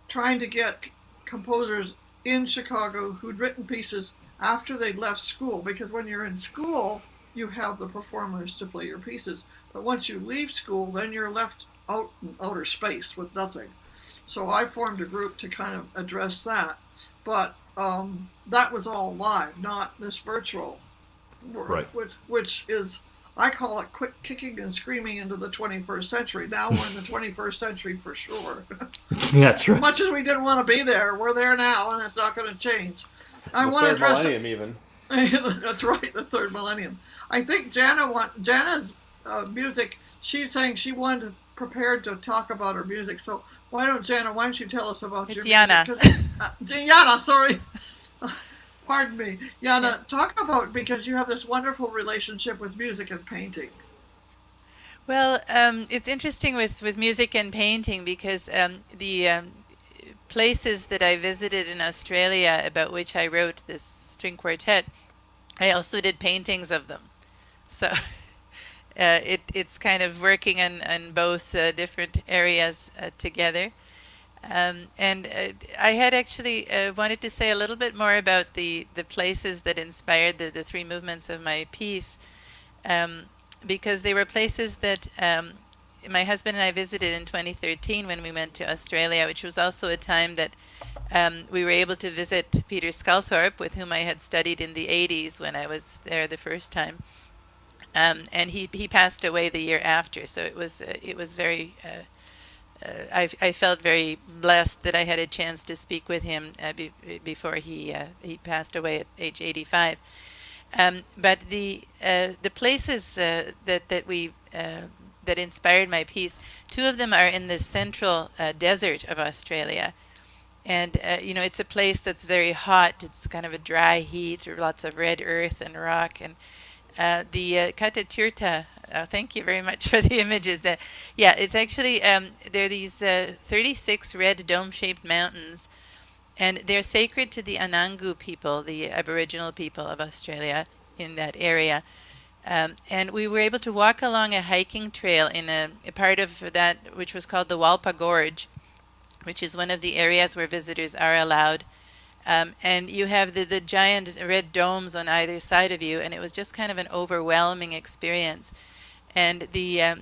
trying to get composers in Chicago who'd written pieces after they'd left school, because when you're in school, you have the performers to play your pieces. But once you leave school, then you're left out in outer space with nothing. So I formed a group to kind of address that. But that was all live, not this virtual work, right. which is, I call it quick kicking and screaming into the 21st century. Now we're in the 21st century for sure. That's right. As much as we didn't want to be there, we're there now, and it's not going to change. I the want to third address millennium even. That's right, the 3rd millennium. I think Jana's music. She's saying she wanted prepared to talk about her music. So why don't you tell us about your Jana. music? Jana, sorry. Pardon me. Jana, talk about, because you have this wonderful relationship with music and painting. Well, it's interesting with music and painting because the places that I visited in Australia, about which I wrote this string quartet, I also did paintings of them. So it's kind of working on both different areas together. And I had actually wanted to say a little bit more about the places that inspired the 3 movements of my piece, because they were places that my husband and I visited in 2013 when we went to Australia, which was also a time that we were able to visit Peter Sculthorpe, with whom I had studied in the 80s when I was there the first time. And he passed away the year after, so it was very... I felt very blessed that I had a chance to speak with him before he passed away at age 85. But the places that inspired my piece, 2 of them are in the central desert of Australia. And, it's a place that's very hot. It's kind of a dry heat, or lots of red earth and rock. And the Kata Tjuta, thank you very much for the images. It's actually, there are these 36 red dome-shaped mountains, and they're sacred to the Anangu people, the Aboriginal people of Australia in that area. And we were able to walk along a hiking trail in a part of that which was called the Walpa Gorge, which is one of the areas where visitors are allowed. And you have the giant red domes on either side of you, and it was just kind of an overwhelming experience. And the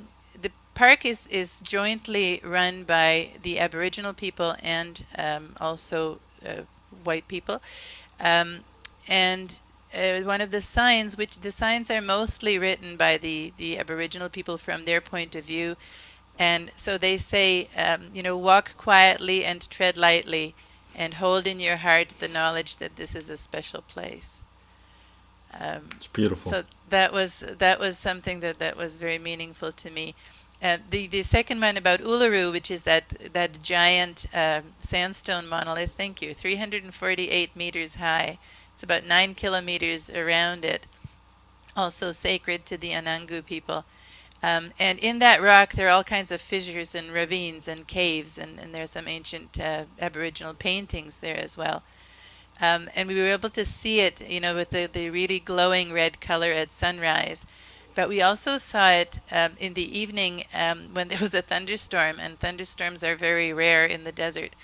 park is jointly run by the Aboriginal people and also white people. And one of the signs, which the signs are mostly written by the Aboriginal people from their point of view, And so they say, walk quietly and tread lightly, and hold in your heart the knowledge that this is a special place. It's beautiful. So that was something that was very meaningful to me. The second one about Uluru, which is that giant sandstone monolith. Thank you. 348 meters high. It's about 9 kilometers around it. Also sacred to the Anangu people. And in that rock, there are all kinds of fissures and ravines and caves, and there's some ancient Aboriginal paintings there as well. And we were able to see it, with the really glowing red color at sunrise. But we also saw it in the evening when there was a thunderstorm, and thunderstorms are very rare in the desert.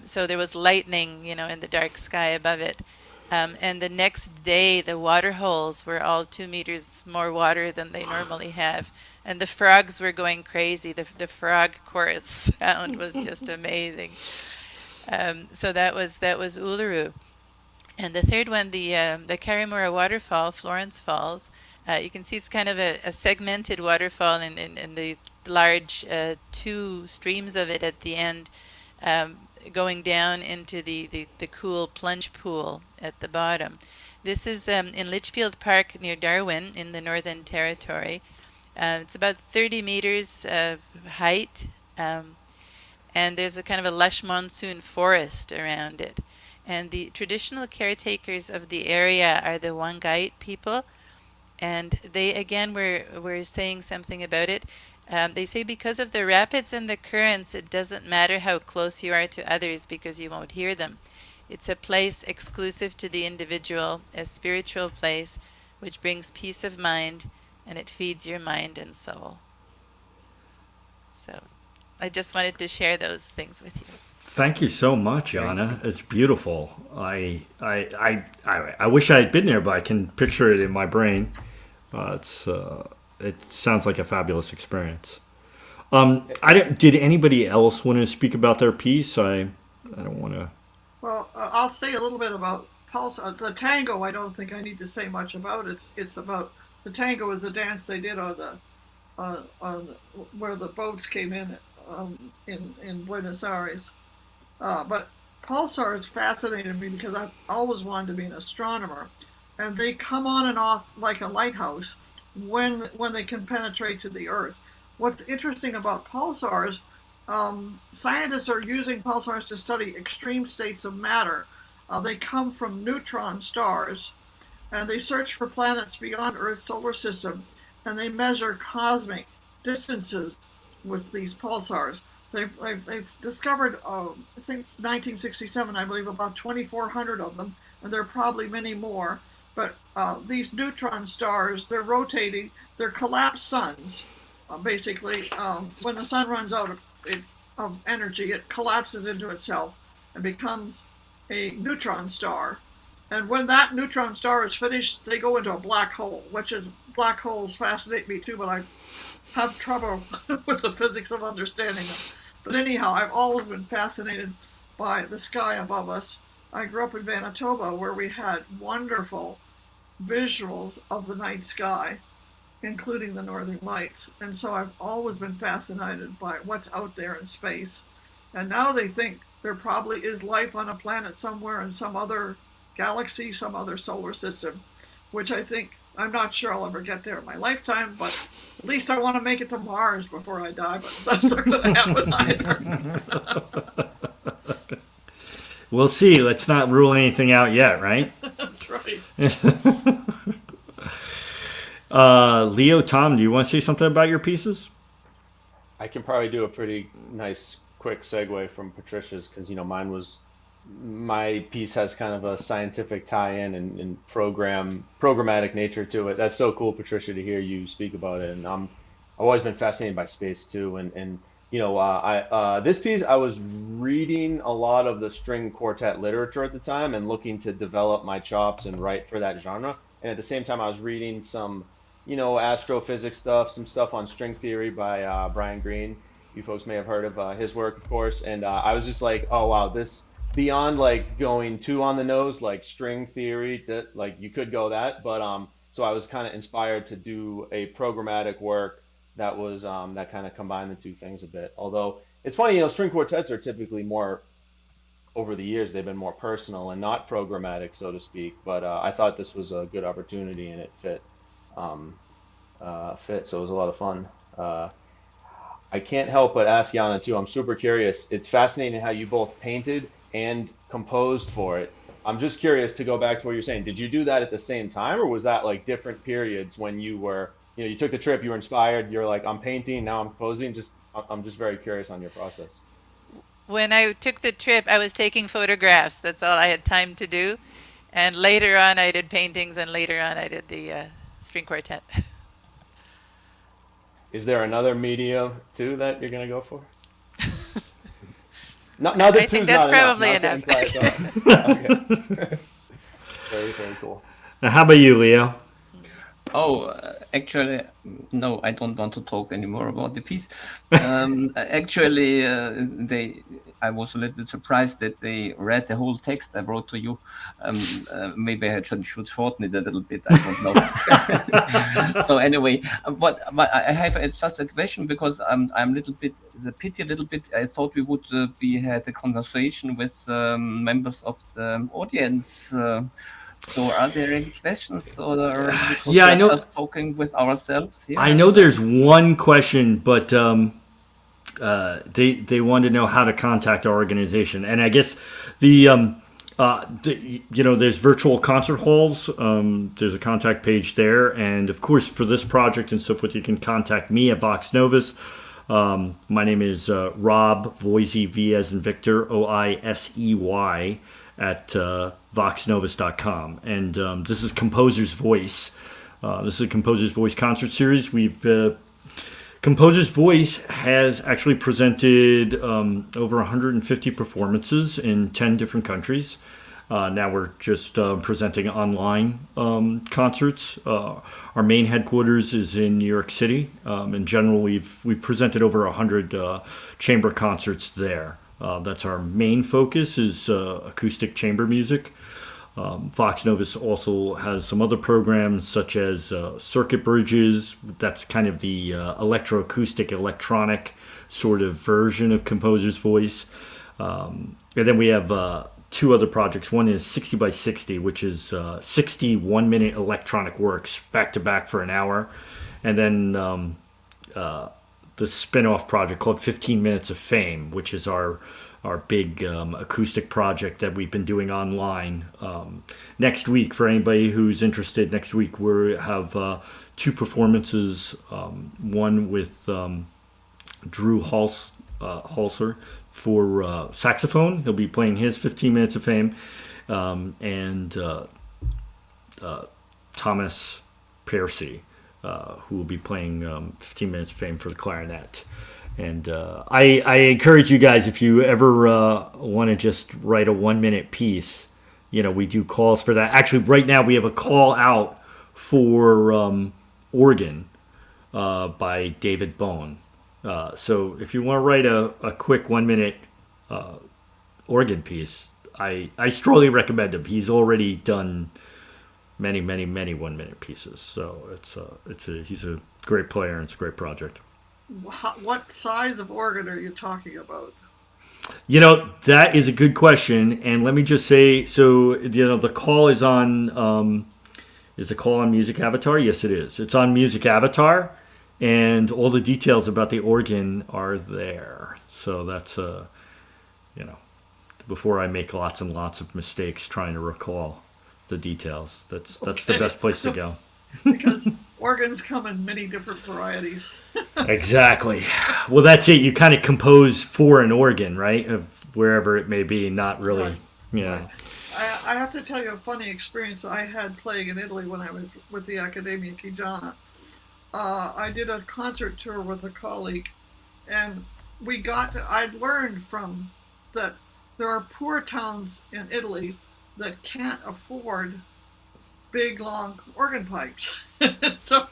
So there was lightning, in the dark sky above it. And the next day, the water holes were all 2 meters more water than they normally have. And the frogs were going crazy. The frog chorus sound was just amazing. So that was Uluru. And the third one, the Karrimurra Waterfall, Florence Falls. You can see it's kind of a segmented waterfall in the large 2 streams of it at the end, going down into the cool plunge pool at the bottom. This is in Litchfield Park near Darwin in the Northern Territory. It's about 30 meters height, and there's a kind of a lush monsoon forest around it. And the traditional caretakers of the area are the Wangait people, and they again were saying something about it. They say because of the rapids and the currents, it doesn't matter how close you are to others because you won't hear them. It's a place exclusive to the individual, a spiritual place which brings peace of mind, and it feeds your mind and soul. So I just wanted to share those things with you. Thank you so much, Jana. It's beautiful. I wish I had been there, but I can picture it in my brain. It sounds like a fabulous experience. Did anybody else want to speak about their piece? I don't want to. Well, I'll say a little bit about Pulsars. The tango, I don't think I need to say much about. It's about the tango is the dance they did on where the boats came in Buenos Aires. But Pulsars fascinated me because I've always wanted to be an astronomer, and they come on and off like a lighthouse when they can penetrate to the Earth. What's interesting about pulsars, scientists are using pulsars to study extreme states of matter. They come from neutron stars, and they search for planets beyond Earth's solar system, and they measure cosmic distances with these pulsars. They've discovered, since 1967, I believe, about 2,400 of them, and there are probably many more. But these neutron stars, they're rotating, they're collapsed suns. Basically, when the sun runs out of energy, it collapses into itself and becomes a neutron star. And when that neutron star is finished, they go into a black hole, black holes fascinate me too, but I have trouble with the physics of understanding them. But anyhow, I've always been fascinated by the sky above us. I grew up in Manitoba, where we had wonderful visuals of the night sky, including the northern lights. And so I've always been fascinated by what's out there in space. And now they think there probably is life on a planet somewhere in some other galaxy, some other solar system, which I think, I'm not sure I'll ever get there in my lifetime, but at least I want to make it to Mars before I die, but that's not going to happen either. We'll see. Let's not rule anything out yet, right? That's right. Leo, Tom, do you want to say something about your pieces? I can probably do a pretty nice quick segue from Patricia's because my piece has kind of a scientific tie-in and programmatic nature to it. That's so cool, Patricia, to hear you speak about it. And I've always been fascinated by space too. And this piece, I was reading a lot of the string quartet literature at the time and looking to develop my chops and write for that genre. And at the same time, I was reading some, astrophysics stuff, some stuff on string theory by Brian Greene. You folks may have heard of his work, of course. And I was just like, oh, wow, this beyond like going too on the nose, like string theory, that like you could go that. But so I was kind of inspired to do a programmatic work that was that kind of combined the two things a bit. Although it's funny, string quartets are typically more over the years they've been more personal and not programmatic, so to speak. But I thought this was a good opportunity and it fit. So it was a lot of fun. I can't help but ask Jana too. I'm super curious. It's fascinating how you both painted and composed for it. I'm just curious to go back to what you're saying. Did you do that at the same time, or was that like different periods when you were, you took the trip, you were inspired, you're like, I'm painting, now I'm composing. I'm just very curious on your process. When I took the trip, I was taking photographs. That's all I had time to do. And later on, I did paintings, and later on, I did the string quartet. Is there another medium too that you're gonna go for? Not I that think two's that's not enough. probably Not to enough. imply it's not. Okay. Very, very cool. Now, how about you, Leo? Oh, actually, no, I don't want to talk anymore about the piece. Actually, I was a little bit surprised that they read the whole text I wrote to you. Maybe I should shorten it a little bit. I don't know. So anyway, but I have just a question because I'm a little bit, the pity a little bit. I thought we would had a conversation with members of the audience. So are there any questions, or because Yeah, I we're know. just talking with ourselves here? I know there's one question, but they want to know how to contact our organization, and I guess there's virtual concert halls. There's a contact page there, and of course for this project and so forth, you can contact me at Vox Novus. My name is Rob Voisey, V as in Victor, Oisey at voxnovus.com, and this is Composer's Voice. This is a Composer's Voice concert series. Composer's Voice has actually presented over 150 performances in 10 different countries. Now we're just presenting online concerts. Our main headquarters is in New York City. In general, we've presented over 100 chamber concerts there. That's our main focus is acoustic chamber music. Vox Novus also has some other programs such as Circuit Bridges. That's kind of the electroacoustic, electronic sort of version of Composer's Voice. And then we have two other projects. One is 60 by 60, which is 60 one-minute electronic works back to back for an hour. And then the spin-off project called 15 Minutes of Fame, which is our big acoustic project that we've been doing online. Next week, for anybody who's interested, next week we have two performances, one with Drew Halser for saxophone. He'll be playing his 15 Minutes of Fame, and Thomas Percy, who will be playing 15 Minutes of Fame for the clarinet. And I encourage you guys, if you ever want to just write a 1-minute piece, we do calls for that. Actually, right now we have a call out for organ by David Bone. So if you want to write a quick 1-minute organ piece, I strongly recommend him. He's already done many 1-minute pieces. So he's a great player and it's a great project. What size of organ are you talking about? That is a good question. And let me just say, so, the call is on, is the call on Music Avatar? Yes, it is. It's on Music Avatar. And all the details about the organ are there. So that's, before I make lots and lots of mistakes trying to recall the details, that's the best place to go. Because organs come in many different varieties. Exactly. Well, that's it. You kind of compose for an organ, right? Of wherever it may be, not really, Right. I have to tell you a funny experience I had playing in Italy when I was with the Accademia Chigiana. I did a concert tour with a colleague, and I'd learned from that there are poor towns in Italy that can't afford big, long organ pipes. So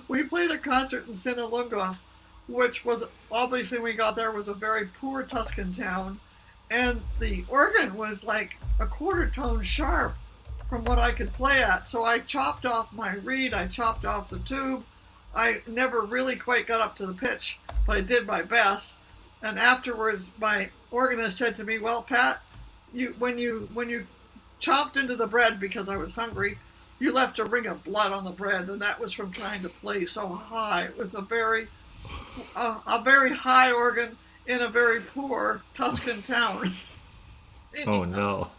we played a concert in Sinalunga, which was, obviously when we got there, was a very poor Tuscan town. And the organ was like a quarter tone sharp from what I could play at. So I chopped off my reed, I chopped off the tube, I never really quite got up to the pitch, but I did my best. And afterwards, my organist said to me, "Well, Pat, when you chopped into the bread because I was hungry, you left a ring of blood on the bread, and that was from trying to play so high. It was a very high organ in a very poor Tuscan town." Oh no.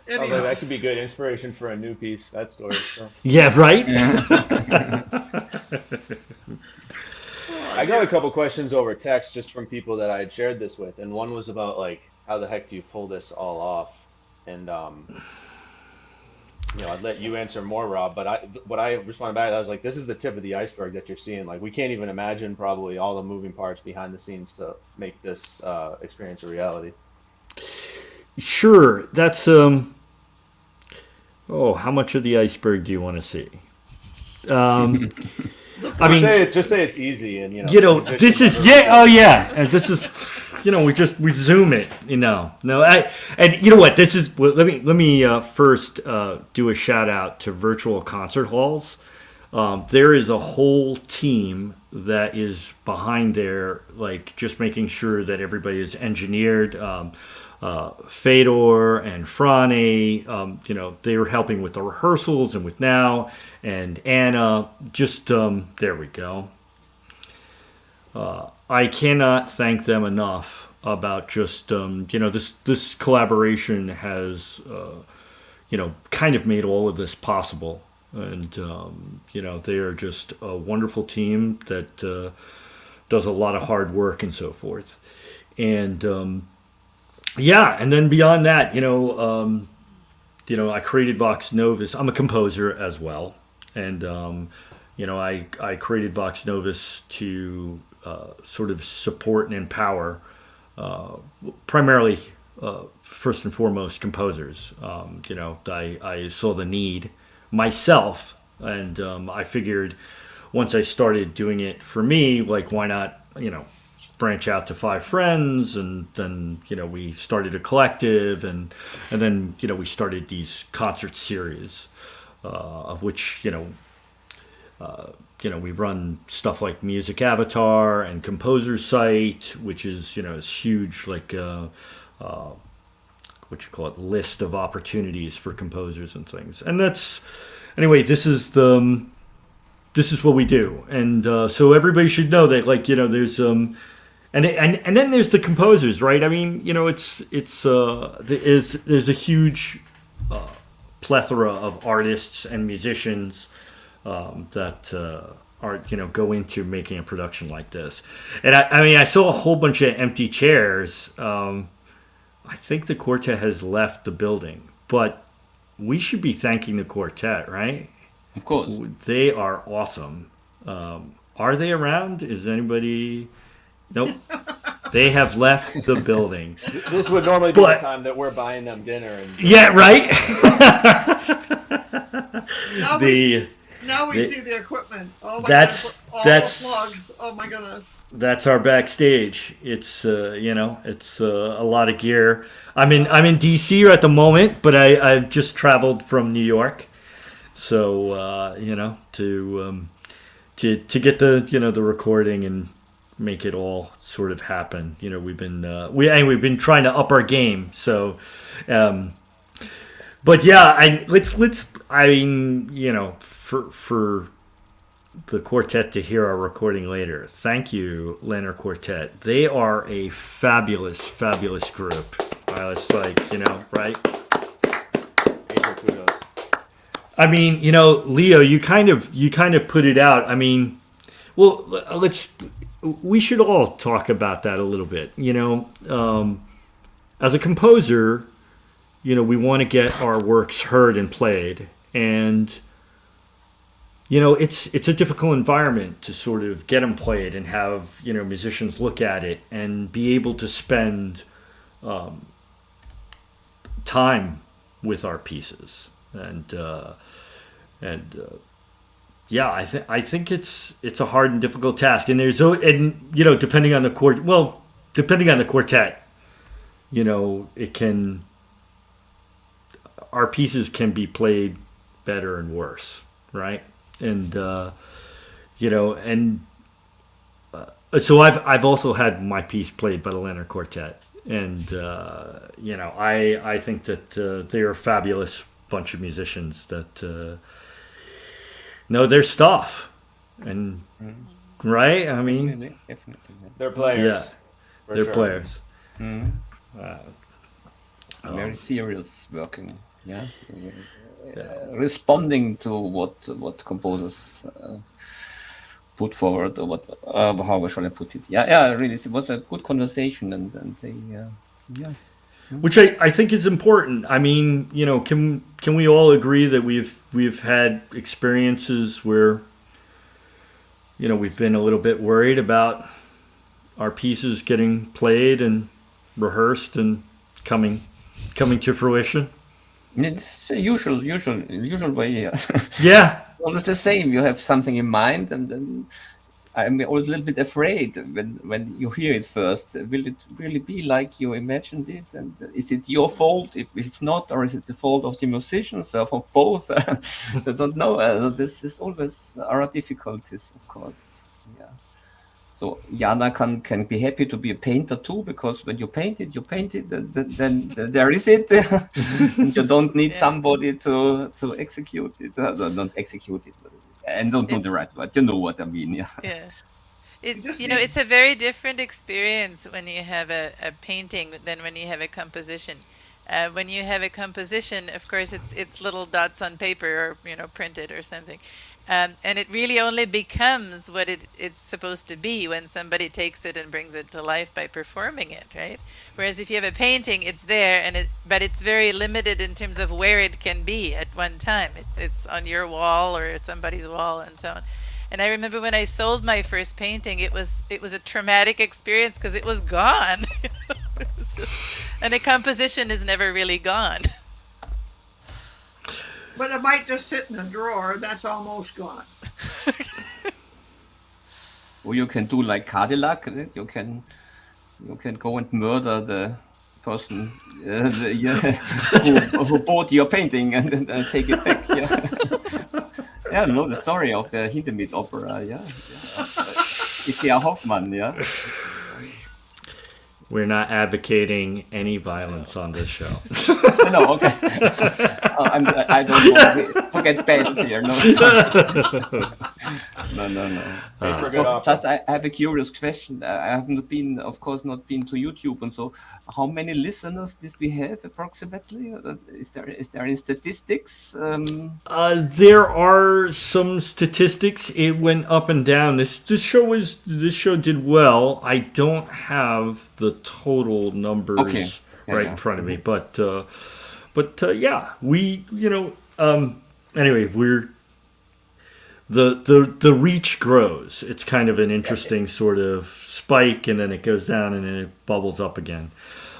Anyhow, that could be good inspiration for a new piece. That story. So. Yeah, right? I got a couple questions over text just from people that I had shared this with, and one was about like, how the heck do you pull this all off? And I'd let you answer more, Rob. But what I responded back, I was like, this is the tip of the iceberg that you're seeing. Like, we can't even imagine probably all the moving parts behind the scenes to make this experience a reality. Sure. That's how much of the iceberg do you want to see? Just say it's easy, and this is and this is, we zoom it, No, and you know what? This is let me first do a shout out to virtual concert halls. There is a whole team that is behind there, like just making sure that everybody is engineered. Fedor and Franny, they were helping with the rehearsals and with now, and Anna, just, there we go. I cannot thank them enough about just, this collaboration has, kind of made all of this possible. And, they are just a wonderful team that does a lot of hard work and so forth. And, and then beyond that, I created Vox Novus. I'm a composer as well. And, I created Vox Novus to sort of support and empower primarily, first and foremost, composers. I saw the need myself, and I figured once I started doing it for me, like, why not, branch out to 5 friends, and then we started a collective, and then we started these concert series, of which we run stuff like Music Avatar and Composer Site, which is is huge, like list of opportunities for composers and things. And that's anyway. This is what we do, and so everybody should know that, like, there's And then there's the composers, right? I mean, there's a huge plethora of artists and musicians that are go into making a production like this. And I saw a whole bunch of empty chairs. I think the Quartet has left the building, but we should be thanking the Quartet, right? Of course, they are awesome. Are they around? Is anybody? Nope. They have left the building. This would normally be the time that we're buying them dinner. Right? Now we see the equipment. Oh my that's the plugs. Oh my goodness. That's our backstage. It's it's a lot of gear. I'm in DC at the moment, but I've just traveled from New York, so to get the recording and make it all sort of happen. We've been trying to up our game. So, but yeah, for the Quartet to hear our recording later. Thank you, Lehner Quartet. They are a fabulous, fabulous group. It's like, right? I mean, Leo, you kind of put it out. I mean, well, we should all talk about that a little bit. As a composer, we want to get our works heard and played, and it's a difficult environment to sort of get them played and have musicians look at it and be able to spend time with our pieces, and yeah, I think it's a hard and difficult task, and depending on the quartet, our pieces can be played better and worse, right? and you know, and so I've also had my piece played by the Lehner Quartet, and you know, I think that they are a fabulous bunch of musicians that know their stuff, and right. I mean, Definitely. They're players. yeah, for they're sure. players. Very serious working. Yeah. Yeah. Responding to what composers put forward, or what how shall I put it? Yeah, really, it was a good conversation, and they yeah. Which I think is important. I mean, you know, can we all agree that we've had experiences where, you know, we've been a little bit worried about our pieces getting played and rehearsed and coming to fruition? It's a usual way. Yeah. Yeah. Always the same. You have something in mind, and then I'm always a little bit afraid when you hear it first. Will it really be like you imagined it? And is it your fault if it's not, or is it the fault of the musicians, or for both? I don't know. This is always our difficulties, of course. Yeah. So Jana can be happy to be a painter too, because when you paint it, then there is it, and you don't need somebody to execute it. Not execute it, and don't know the right word. You know what I mean? Yeah. Yeah. It's a very different experience when you have a painting than when you have a composition. When you have a composition, of course, it's little dots on paper or printed or something. And it really only becomes what it's supposed to be when somebody takes it and brings it to life by performing it, right? Whereas if you have a painting, it's there, but it's very limited in terms of where it can be at one time. It's on your wall or somebody's wall and so on. And I remember when I sold my first painting, it was a traumatic experience because it was gone. And a composition is never really gone. But it might just sit in a drawer. That's almost gone. Or you can do like Cadillac. You can go and murder the person who bought your painting and take it back. Yeah. Yeah, I know the story of the Hindemith opera. Yeah. Ikea Hoffmann. Yeah. We're not advocating any violence on this show. No, okay. I don't want to get banned here. No. No. So just I have a curious question. I have of course not been to YouTube, and so how many listeners did we have approximately? Is there any statistics? There are some statistics. It went up and down. This show did well. I don't have the total numbers in front of me, but yeah, we anyway, we're the reach grows. It's kind of an interesting sort of spike, and then it goes down, and then it bubbles up again.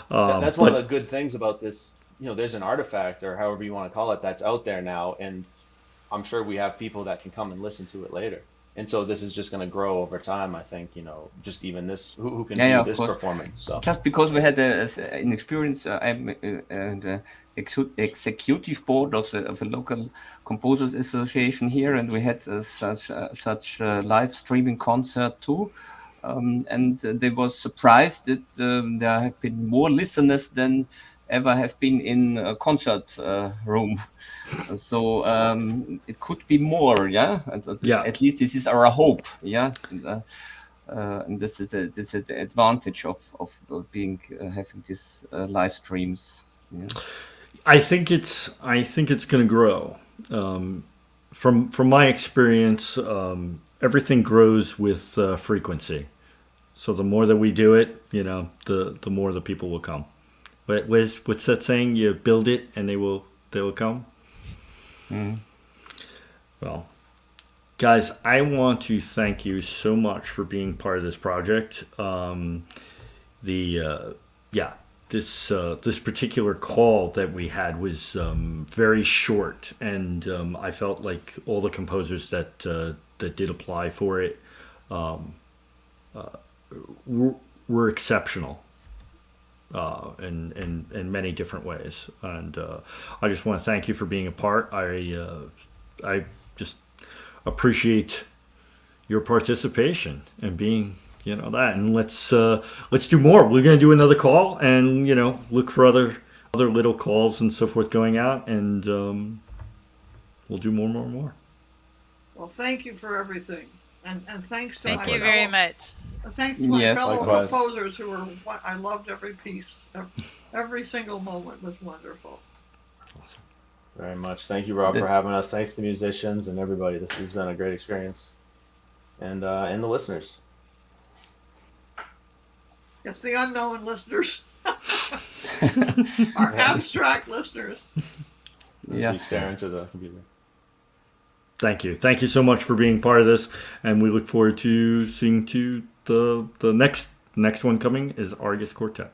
That's one of the good things about this. There's an artifact, or however you want to call it, that's out there now, and I'm sure we have people that can come and listen to it later. And so this is just going to grow over time, I think, just even this, who can do this performance. So. Just because we had an experience, I'm the executive board of the local composers association here, and we had such live streaming concert too. And they was surprised that there have been more listeners than ever have been in a concert room. So it could be more, yeah? At least this is our hope, yeah? And this is the advantage of having these live streams. Yeah? I think it's going to grow. From my experience, everything grows with frequency. So the more that we do it, the more the people will come. What's that saying? You build it and they will come. Mm. Well, guys, I want to thank you so much for being part of this project. This particular call that we had was very short, and I felt like all the composers that did apply for it were exceptional. In many different ways, and I just want to thank you for being a part. I appreciate your participation and being, that. And let's do more. We're going to do another call and, look for other little calls and so forth going out, and we'll do more. Well, thank you for everything. And thanks to Thank you very much. Thanks to my Yes, fellow likewise. composers who were, I loved every piece. Every single moment was wonderful. Very much. Thank you, Rob, for That's- having us. Thanks to musicians and everybody. This has been a great experience. And the listeners. Yes, the unknown listeners. Our abstract listeners. As Yeah. we stare into the computer. Thank you so much for being part of this, and we look forward to seeing the next one coming is Argus Quartet.